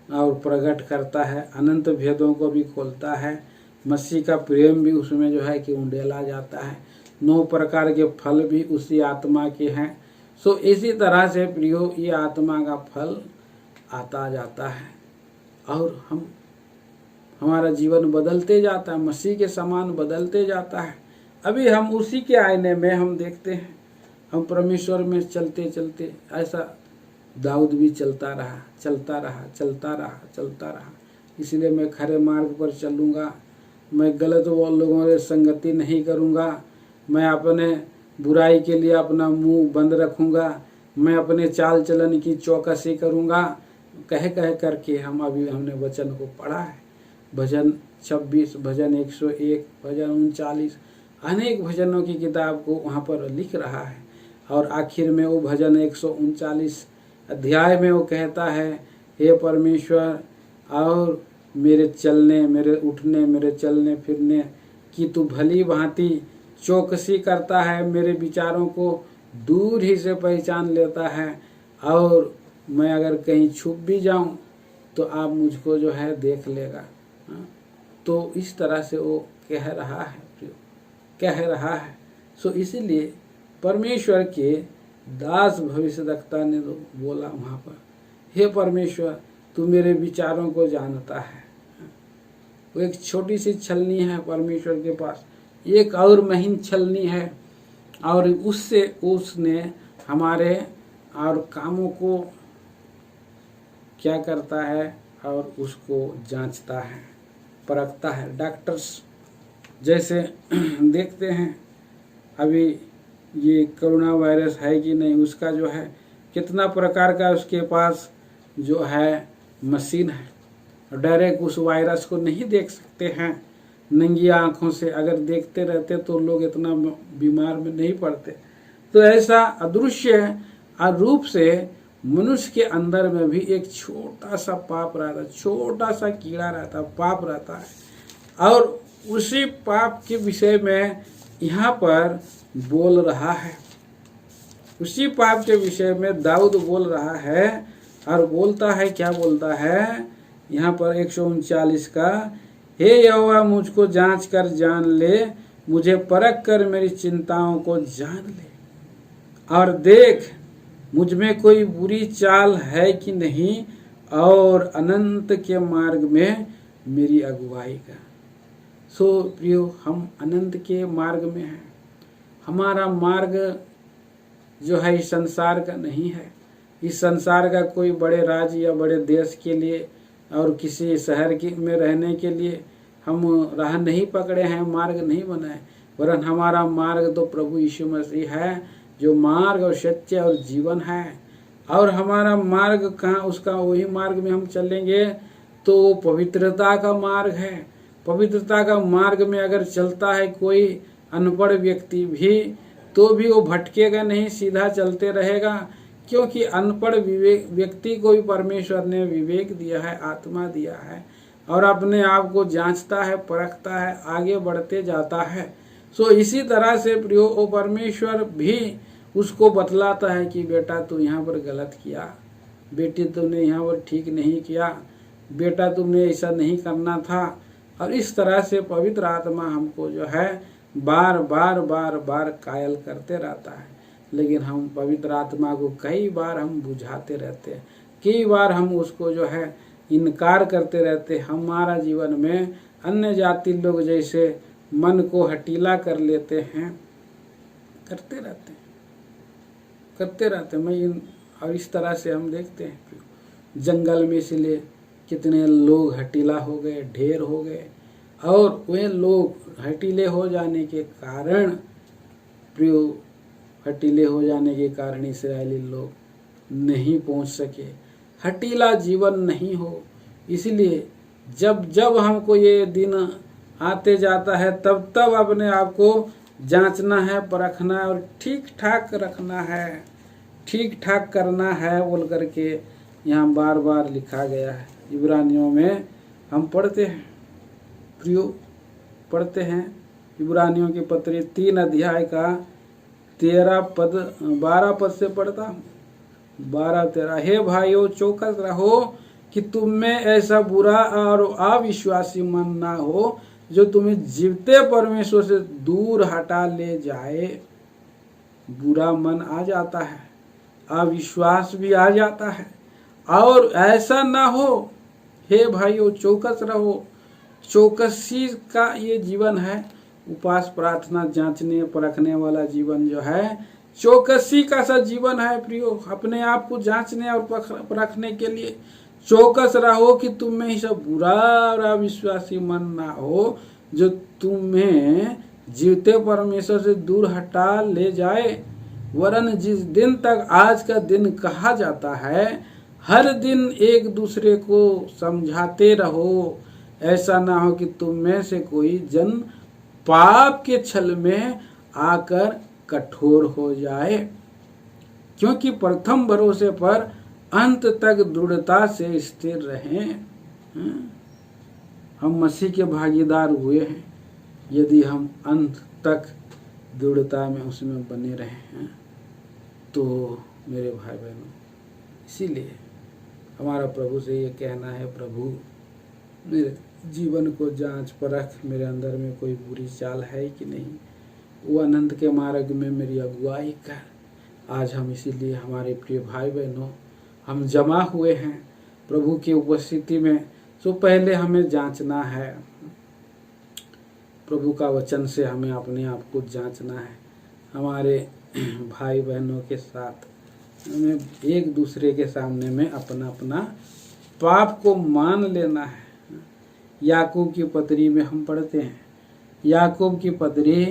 और प्रकट करता है, अनंत भेदों को भी खोलता है। मसीह का प्रेम भी उसमें जो है कि उंडेला जाता है। 9 प्रकार के फल भी उसी आत्मा के हैं। सो इसी तरह से प्रियो ये आत्मा का फल आता जाता है और हमारा जीवन बदलते जाता है, मसीह के समान बदलते जाता है। अभी हम उसी के आईने में हम देखते हैं, हम परमेश्वर में चलते चलते ऐसा दाऊद भी चलता रहा। इसलिए मैं खरे मार्ग पर चलूँगा, मैं गलत लोगों से संगति नहीं करूँगा, मैं अपने बुराई के लिए अपना मुंह बंद रखूँगा, मैं अपने चाल चलन की चौकसी करूँगा, कह करके हमने वचन को पढ़ा है। भजन 26, भजन 101, भजन 39, अनेक भजनों की किताब को वहाँ पर लिख रहा है। और आखिर में वो भजन 139 अध्याय में वो कहता है, हे परमेश्वर, और मेरे चलने, मेरे उठने, मेरे चलने फिरने की तू भली भांति चौकसी करता है, मेरे विचारों को दूर ही से पहचान लेता है, और मैं अगर कहीं छुप भी जाऊं तो आप मुझको जो है देख लेगा। तो इस तरह से वो कह रहा है। सो इसीलिए परमेश्वर के दास भविष्यद्वक्ता ने तो बोला वहाँ पर, हे परमेश्वर, तू मेरे विचारों को जानता है। वो एक छोटी सी छलनी है परमेश्वर के पास, एक और महीन छलनी है, और उससे उसने हमारे और कामों को क्या करता है और उसको जांचता है, परखता है। डॉक्टर्स जैसे देखते हैं अभी ये कोरोना वायरस है कि नहीं, उसका जो है कितना प्रकार का उसके पास जो है मशीन है, डायरेक्ट उस वायरस को नहीं देख सकते हैं नंगी आंखों से। अगर देखते रहते तो लोग इतना बीमार में नहीं पड़ते। तो ऐसा अदृश्य रूप से मनुष्य के अंदर में भी एक छोटा सा पाप रहता है, छोटा सा कीड़ा रहता है, पाप रहता है। और उसी पाप के विषय में यहाँ पर बोल रहा है, उसी पाप के विषय में दाऊद बोल रहा है। और बोलता है, क्या बोलता है यहाँ पर 139 का, हे यहोवा, मुझको जांच कर जान ले, मुझे परख कर मेरी चिंताओं को जान ले, और देख मुझ में कोई बुरी चाल है कि नहीं, और अनंत के मार्ग में मेरी अगुवाई कर। सो प्रियो, हम अनंत के मार्ग में हैं। हमारा मार्ग जो है इस संसार का नहीं है। इस संसार का कोई बड़े राज्य या बड़े देश के लिए और किसी शहर में रहने के लिए हम राह नहीं पकड़े हैं, मार्ग नहीं बनाए, वरन हमारा मार्ग तो प्रभु यीशु मसीह है, जो मार्ग और सत्य और जीवन है। और हमारा मार्ग कहाँ, उसका वही मार्ग में हम चलेंगे तो वो पवित्रता का मार्ग है। पवित्रता का मार्ग में अगर चलता है कोई अनपढ़ व्यक्ति भी, तो भी वो भटकेगा नहीं, सीधा चलते रहेगा, क्योंकि अनपढ़ व्यक्ति को भी परमेश्वर ने विवेक दिया है, आत्मा दिया है, और अपने आप को जांचता है, परखता है, आगे बढ़ते जाता है। सो इसी तरह से प्रियो वो परमेश्वर भी उसको बतलाता है कि बेटा तू यहाँ पर गलत किया, बेटी तुमने यहाँ पर ठीक नहीं किया, बेटा तुमने ऐसा नहीं करना था। और इस तरह से पवित्र आत्मा हमको जो है बार बार बार बार कायल करते रहता है। लेकिन हम पवित्र आत्मा को कई बार हम बुझाते रहते हैं, कई बार हम उसको जो है इनकार करते रहते। हमारा जीवन में अन्य जाति लोग जैसे मन को हटीला कर लेते हैं, करते रहते मैं और इस तरह से हम देखते हैं जंगल में, इसलिए कितने लोग हटीला हो गए, ढेर हो गए। और वे लोग हटीले हो जाने के कारण प्रियो हटीले हो जाने के कारण इस्राएली लोग नहीं पहुंच सके, हटीला जीवन नहीं हो। इसलिए जब जब हमको ये दिन आते जाता है तब तब अपने आप को जांचना है, परखना है और ठीक ठाक रखना है, ठीक ठाक करना है बोल करके यहाँ बार बार लिखा गया है। इब्रानियों में हम पढ़ते हैं प्रियो, पढ़ते हैं इब्रानियों के पत्र 3 अध्याय का 12 पद से पढ़ता हूँ। 12-13 हे भाइयों चौकस रहो कि तुम में ऐसा बुरा और अविश्वासी मन ना हो जो तुम्हें जीवते परमेश्वर से दूर हटा ले जाए। बुरा मन आ जाता है, अविश्वास भी आ जाता है, और ऐसा ना हो। हे भाइयों चौकस रहो, चौकसी का ये जीवन है। उपास प्रार्थना जांचने परखने वाला जीवन जो है चौकसी का सा जीवन है प्रियो। अपने आप को जांचने और परखने के लिए चौकस रहो कि तुम में सब बुरा और अविश्वासी मन ना हो जो तुम्हें जीवते परमेश्वर से दूर हटा ले जाए। वरन जिस दिन तक आज का दिन कहा जाता है, हर दिन एक दूसरे को समझाते रहो, ऐसा ना हो कि तुम में से कोई जन पाप के छल में आकर कठोर हो जाए। क्योंकि प्रथम भरोसे पर अंत तक दृढ़ता से स्थिर रहें। हम मसीह के भागीदार हुए हैं यदि हम अंत तक दृढ़ता में उसमें बने रहे हैं तो मेरे भाई बहनों। इसीलिए हमारा प्रभु से ये कहना है, प्रभु मेरे जीवन को जांच परख, मेरे अंदर में कोई बुरी चाल है कि नहीं, वो अनंत के मार्ग में मेरी अगुवाई कर। आज हम इसीलिए हमारे प्रिय भाई बहनों हम जमा हुए हैं प्रभु की उपस्थिति में। तो पहले हमें जांचना है, प्रभु का वचन से हमें अपने आप को जांचना है। हमारे भाई बहनों के साथ हमें एक दूसरे के सामने में अपना अपना पाप को मान लेना है। याकूब की पत्री में हम पढ़ते हैं, याकूब की पत्री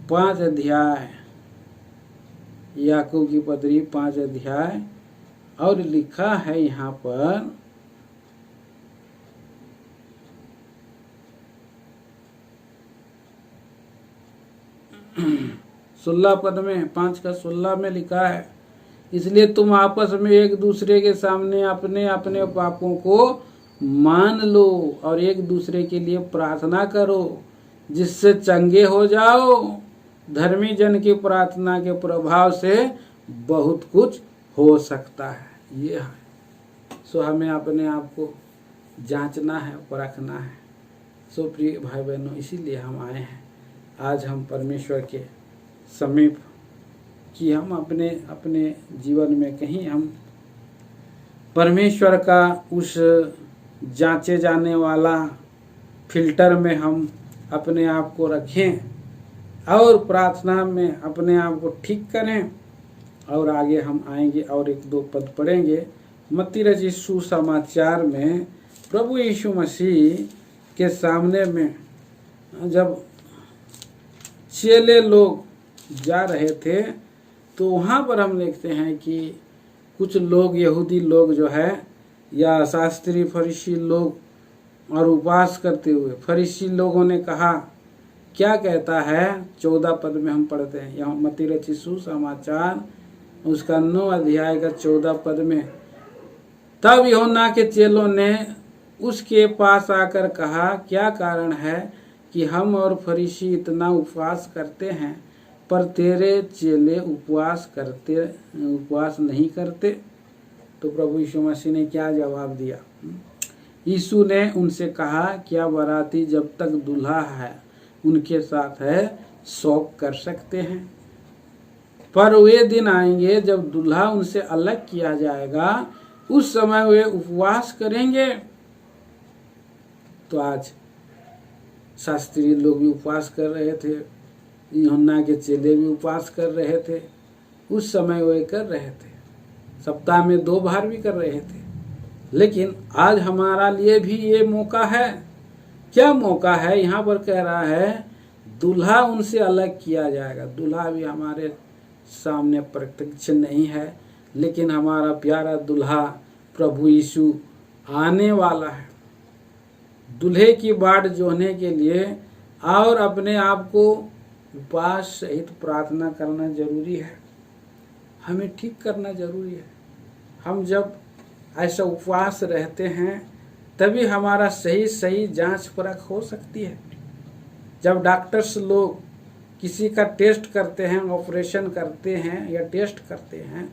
5 अध्याय, याकूब की पत्री 5 अध्याय, और लिखा है यहाँ पर 16 पद में, 5 का 16 में लिखा है, इसलिए तुम आपस में एक दूसरे के सामने अपने अपने पापों को मान लो और एक दूसरे के लिए प्रार्थना करो जिससे चंगे हो जाओ। धर्मी जन की प्रार्थना के प्रभाव से बहुत कुछ हो सकता है। ये है सो हमें अपने आप को जांचना है, परखना है। सो प्रिय भाई बहनों, इसीलिए हम आए हैं आज हम परमेश्वर के समीप कि हम अपने अपने जीवन में कहीं हम परमेश्वर का उस जांचे जाने वाला फिल्टर में हम अपने आप को रखें और प्रार्थना में अपने आप को ठीक करें। और आगे हम आएंगे और 1-2 पद पढ़ेंगे। मत्ती रचित सुसमाचार में प्रभु यीशु मसीह के सामने में जब चेले लोग जा रहे थे तो वहाँ पर हम देखते हैं कि कुछ लोग, यहूदी लोग जो है या शास्त्री फरीसी लोग और उपवास करते हुए फरीसी लोगों ने कहा, क्या कहता है 14 पद में हम पढ़ते हैं, यहाँ मत्ती रचित सुसमाचार उसका 9 अध्याय का 14 पद में, तब यूहन्ना के चेलों ने उसके पास आकर कहा, क्या कारण है कि हम और फरीसी इतना उपवास करते हैं पर तेरे चेले उपवास नहीं करते? तो प्रभु यीशु मसीह ने क्या जवाब दिया? यीशु ने उनसे कहा, क्या बाराती जब तक दूल्हा है उनके साथ है शौक कर सकते हैं? पर वे दिन आएंगे जब दूल्हा उनसे अलग किया जाएगा, उस समय वे उपवास करेंगे। तो आज शास्त्रीय लोग भी उपवास कर रहे थे, यूहन्ना के चेले भी उपवास कर रहे थे, उस समय वे कर रहे थे, सप्ताह में 2 बार भी कर रहे थे। लेकिन आज हमारा लिए भी ये मौका है। क्या मौका है? यहाँ पर कह रहा है दूल्हा उनसे अलग किया जाएगा। दूल्हा भी हमारे सामने प्रत्यक्ष नहीं है, लेकिन हमारा प्यारा दूल्हा प्रभु यीशु आने वाला है। दूल्हे की बाट जोहने के लिए और अपने आप को उपवास सहित प्रार्थना करना जरूरी है। हमें ठीक करना जरूरी है। हम जब ऐसा उपवास रहते हैं तभी हमारा सही जांच परख हो सकती है। जब डॉक्टर्स लोग किसी का टेस्ट करते हैं, ऑपरेशन करते हैं या टेस्ट करते हैं,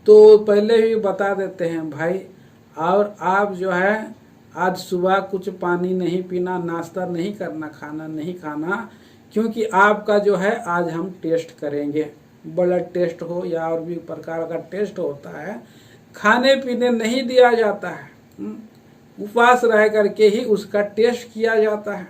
तो पहले ही बता देते हैं, भाई और आप जो है आज सुबह कुछ पानी नहीं पीना, नाश्ता नहीं करना, खाना नहीं खाना, क्योंकि आपका जो है आज हम टेस्ट करेंगे। ब्लड टेस्ट हो या और भी प्रकार का टेस्ट होता है, खाने पीने नहीं दिया जाता है, उपवास रह करके ही उसका टेस्ट किया जाता है।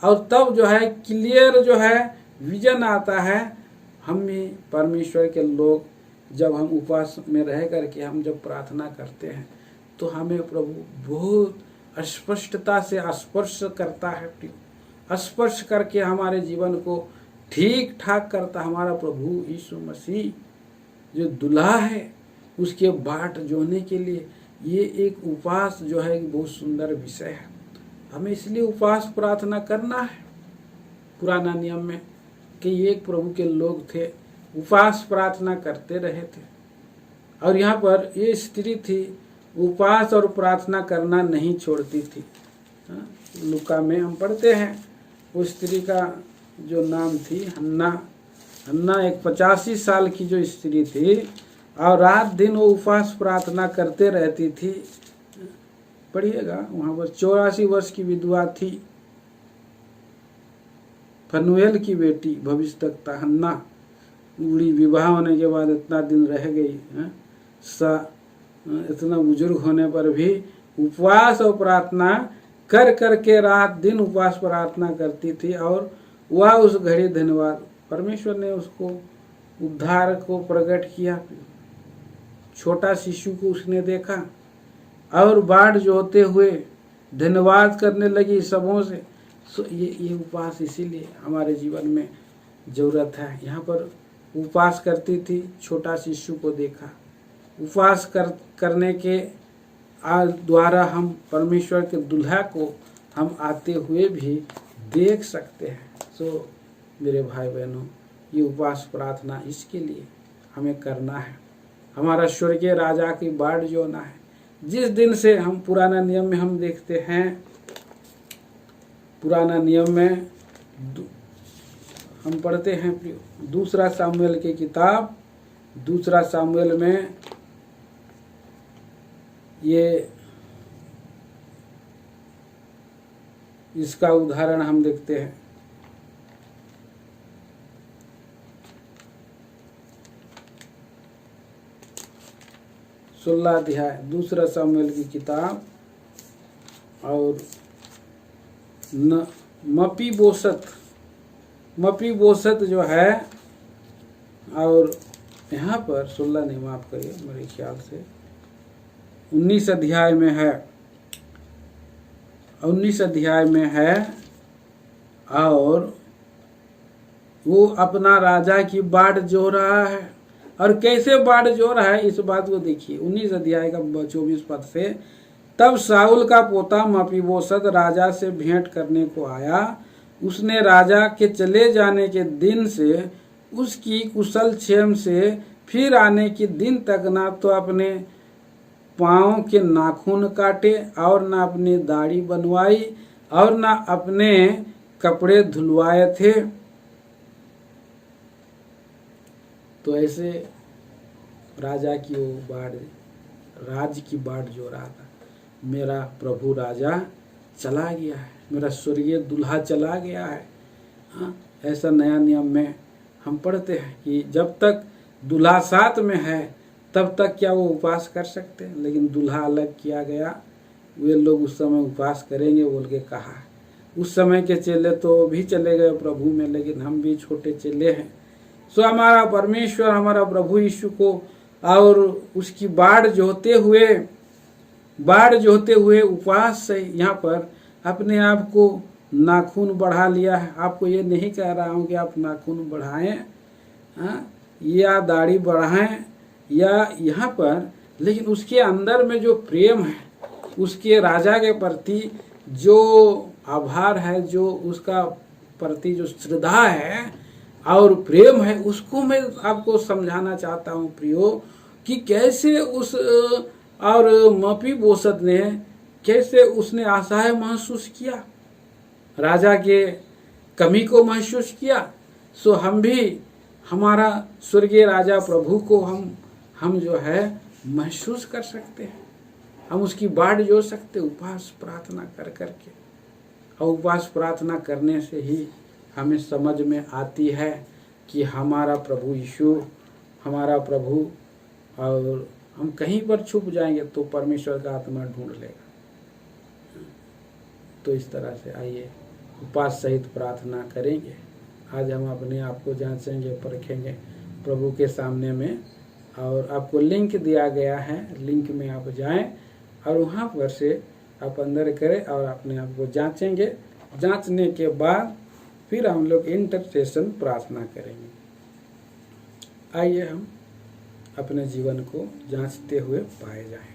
और तब जो है क्लियर जो है विजन आता है। हम भी परमेश्वर के लोग जब हम उपवास में रह करके हम जब प्रार्थना करते हैं तो हमें प्रभु बहुत स्पष्टता से स्पर्श करता है, स्पर्श करके हमारे जीवन को ठीक ठाक करता। हमारा प्रभु यीशु मसीह जो दूल्हा है उसके बाट जोने के लिए ये एक उपवास जो है बहुत सुंदर विषय है। हमें इसलिए उपवास प्रार्थना करना है। पुराना नियम में कि एक प्रभु के लोग थे, उपवास प्रार्थना करते रहे थे। और यहाँ पर ये स्त्री थी, उपवास और प्रार्थना करना नहीं छोड़ती थी। लूका में हम पढ़ते हैं उस स्त्री का जो नाम थी हन्ना। हन्ना एक 85 साल की जो स्त्री थी और रात दिन वो उपवास प्रार्थना करते रहती थी। पढ़िएगा वहाँ पर 84 वर्ष की विधवा थी, फनुएल की बेटी भविष्यद्वक्ता हन्ना। बूढ़ी विवाह होने के बाद इतना दिन रह गई, इतना बुजुर्ग होने पर भी उपवास और प्रार्थना कर करके रात दिन उपवास प्रार्थना करती थी। और वह उस घड़ी धन्यवाद परमेश्वर ने उसको उद्धार को प्रकट किया। छोटा शिशु को उसने देखा और बाट जोते हुए धन्यवाद करने लगी सबों से। ये उपवास इसीलिए हमारे जीवन में जरूरत है। यहाँ पर उपवास करती थी, छोटा शिशु को देखा। उपवास करने के द्वारा हम परमेश्वर के दूल्हा को हम आते हुए भी देख सकते हैं। सो मेरे भाई बहनों, ये उपवास प्रार्थना इसके लिए हमें करना है, हमारा स्वर्गीय राजा की बाट जोना है। जिस दिन से हम पुराना नियम में हम देखते हैं, पुराना नियम में हम पढ़ते हैं दूसरा सामुएल की किताब, दूसरा सामुएल में ये इसका उदाहरण हम देखते हैं। सोलह अध्याय दूसरा सामुएल की किताब और मपीबोशत जो है, और यहाँ पर 16 नहीं, माफ करिए, मेरे ख्याल से 19 अध्याय में है, 19 अध्याय में है। और वो अपना राजा की बाट जो रहा है। और कैसे बाट जो रहा है इस बात को देखिए 19 अध्याय का 24 पद से। तब साउल का पोता मपीबोशत राजा से भेंट करने को आया। उसने राजा के चले जाने के दिन से उसकी कुशल क्षेम से फिर आने के दिन तक ना तो अपने पाँव के नाखून काटे और ना अपनी दाढ़ी बनवाई और ना अपने कपड़े धुलवाए थे। तो ऐसे राजा की वो बाढ़, राज की बाढ़ जो रहा था, मेरा प्रभु राजा चला गया है, मेरा स्वर्गीय दूल्हा चला गया है। हाँ, ऐसा नया नियम में हम पढ़ते हैं कि जब तक दूल्हा साथ में है तब तक क्या वो उपवास कर सकते हैं, लेकिन दूल्हा अलग किया गया, वे लोग उस समय उपवास करेंगे बोल के कहा। उस समय के चेले तो भी चले गए प्रभु में, लेकिन हम भी छोटे चेले हैं। सो हमारा परमेश्वर, हमारा प्रभु यीशु को और उसकी बाढ़ जोहते हुए उपवास से यहाँ पर अपने आप को नाखून बढ़ा लिया है। आपको ये नहीं कह रहा हूँ कि आप नाखून बढ़ाएं या दाढ़ी बढ़ाएं या यहाँ पर, लेकिन उसके अंदर में जो प्रेम है, उसके राजा के प्रति जो आभार है, जो उसका प्रति जो श्रद्धा है और प्रेम है, उसको मैं आपको समझाना चाहता हूँ प्रियो, कि कैसे उस और मफीबोशत ने कैसे उसने असहाय महसूस किया, राजा के कमी को महसूस किया। सो हम भी हमारा स्वर्गीय राजा प्रभु को हम जो है महसूस कर सकते हैं, हम उसकी बाढ़ जो सकते, उपवास प्रार्थना कर करके। और उपवास प्रार्थना करने से ही हमें समझ में आती है कि हमारा प्रभु यीशु, हमारा प्रभु, और हम कहीं पर छुप जाएंगे तो परमेश्वर का आत्मा ढूंढ लेगा। तो इस तरह से आइए उपवास सहित प्रार्थना करेंगे। आज हम अपने आप को जांचेंगे, परखेंगे प्रभु के सामने में, और आपको लिंक दिया गया है, लिंक में आप जाएं और वहाँ पर से आप अंदर करें और अपने आप को जांचेंगे। जांचने के बाद फिर हम लोग इंटरसेशन प्रार्थना करेंगे। आइए हम अपने जीवन को जांचते हुए पाए जाएं।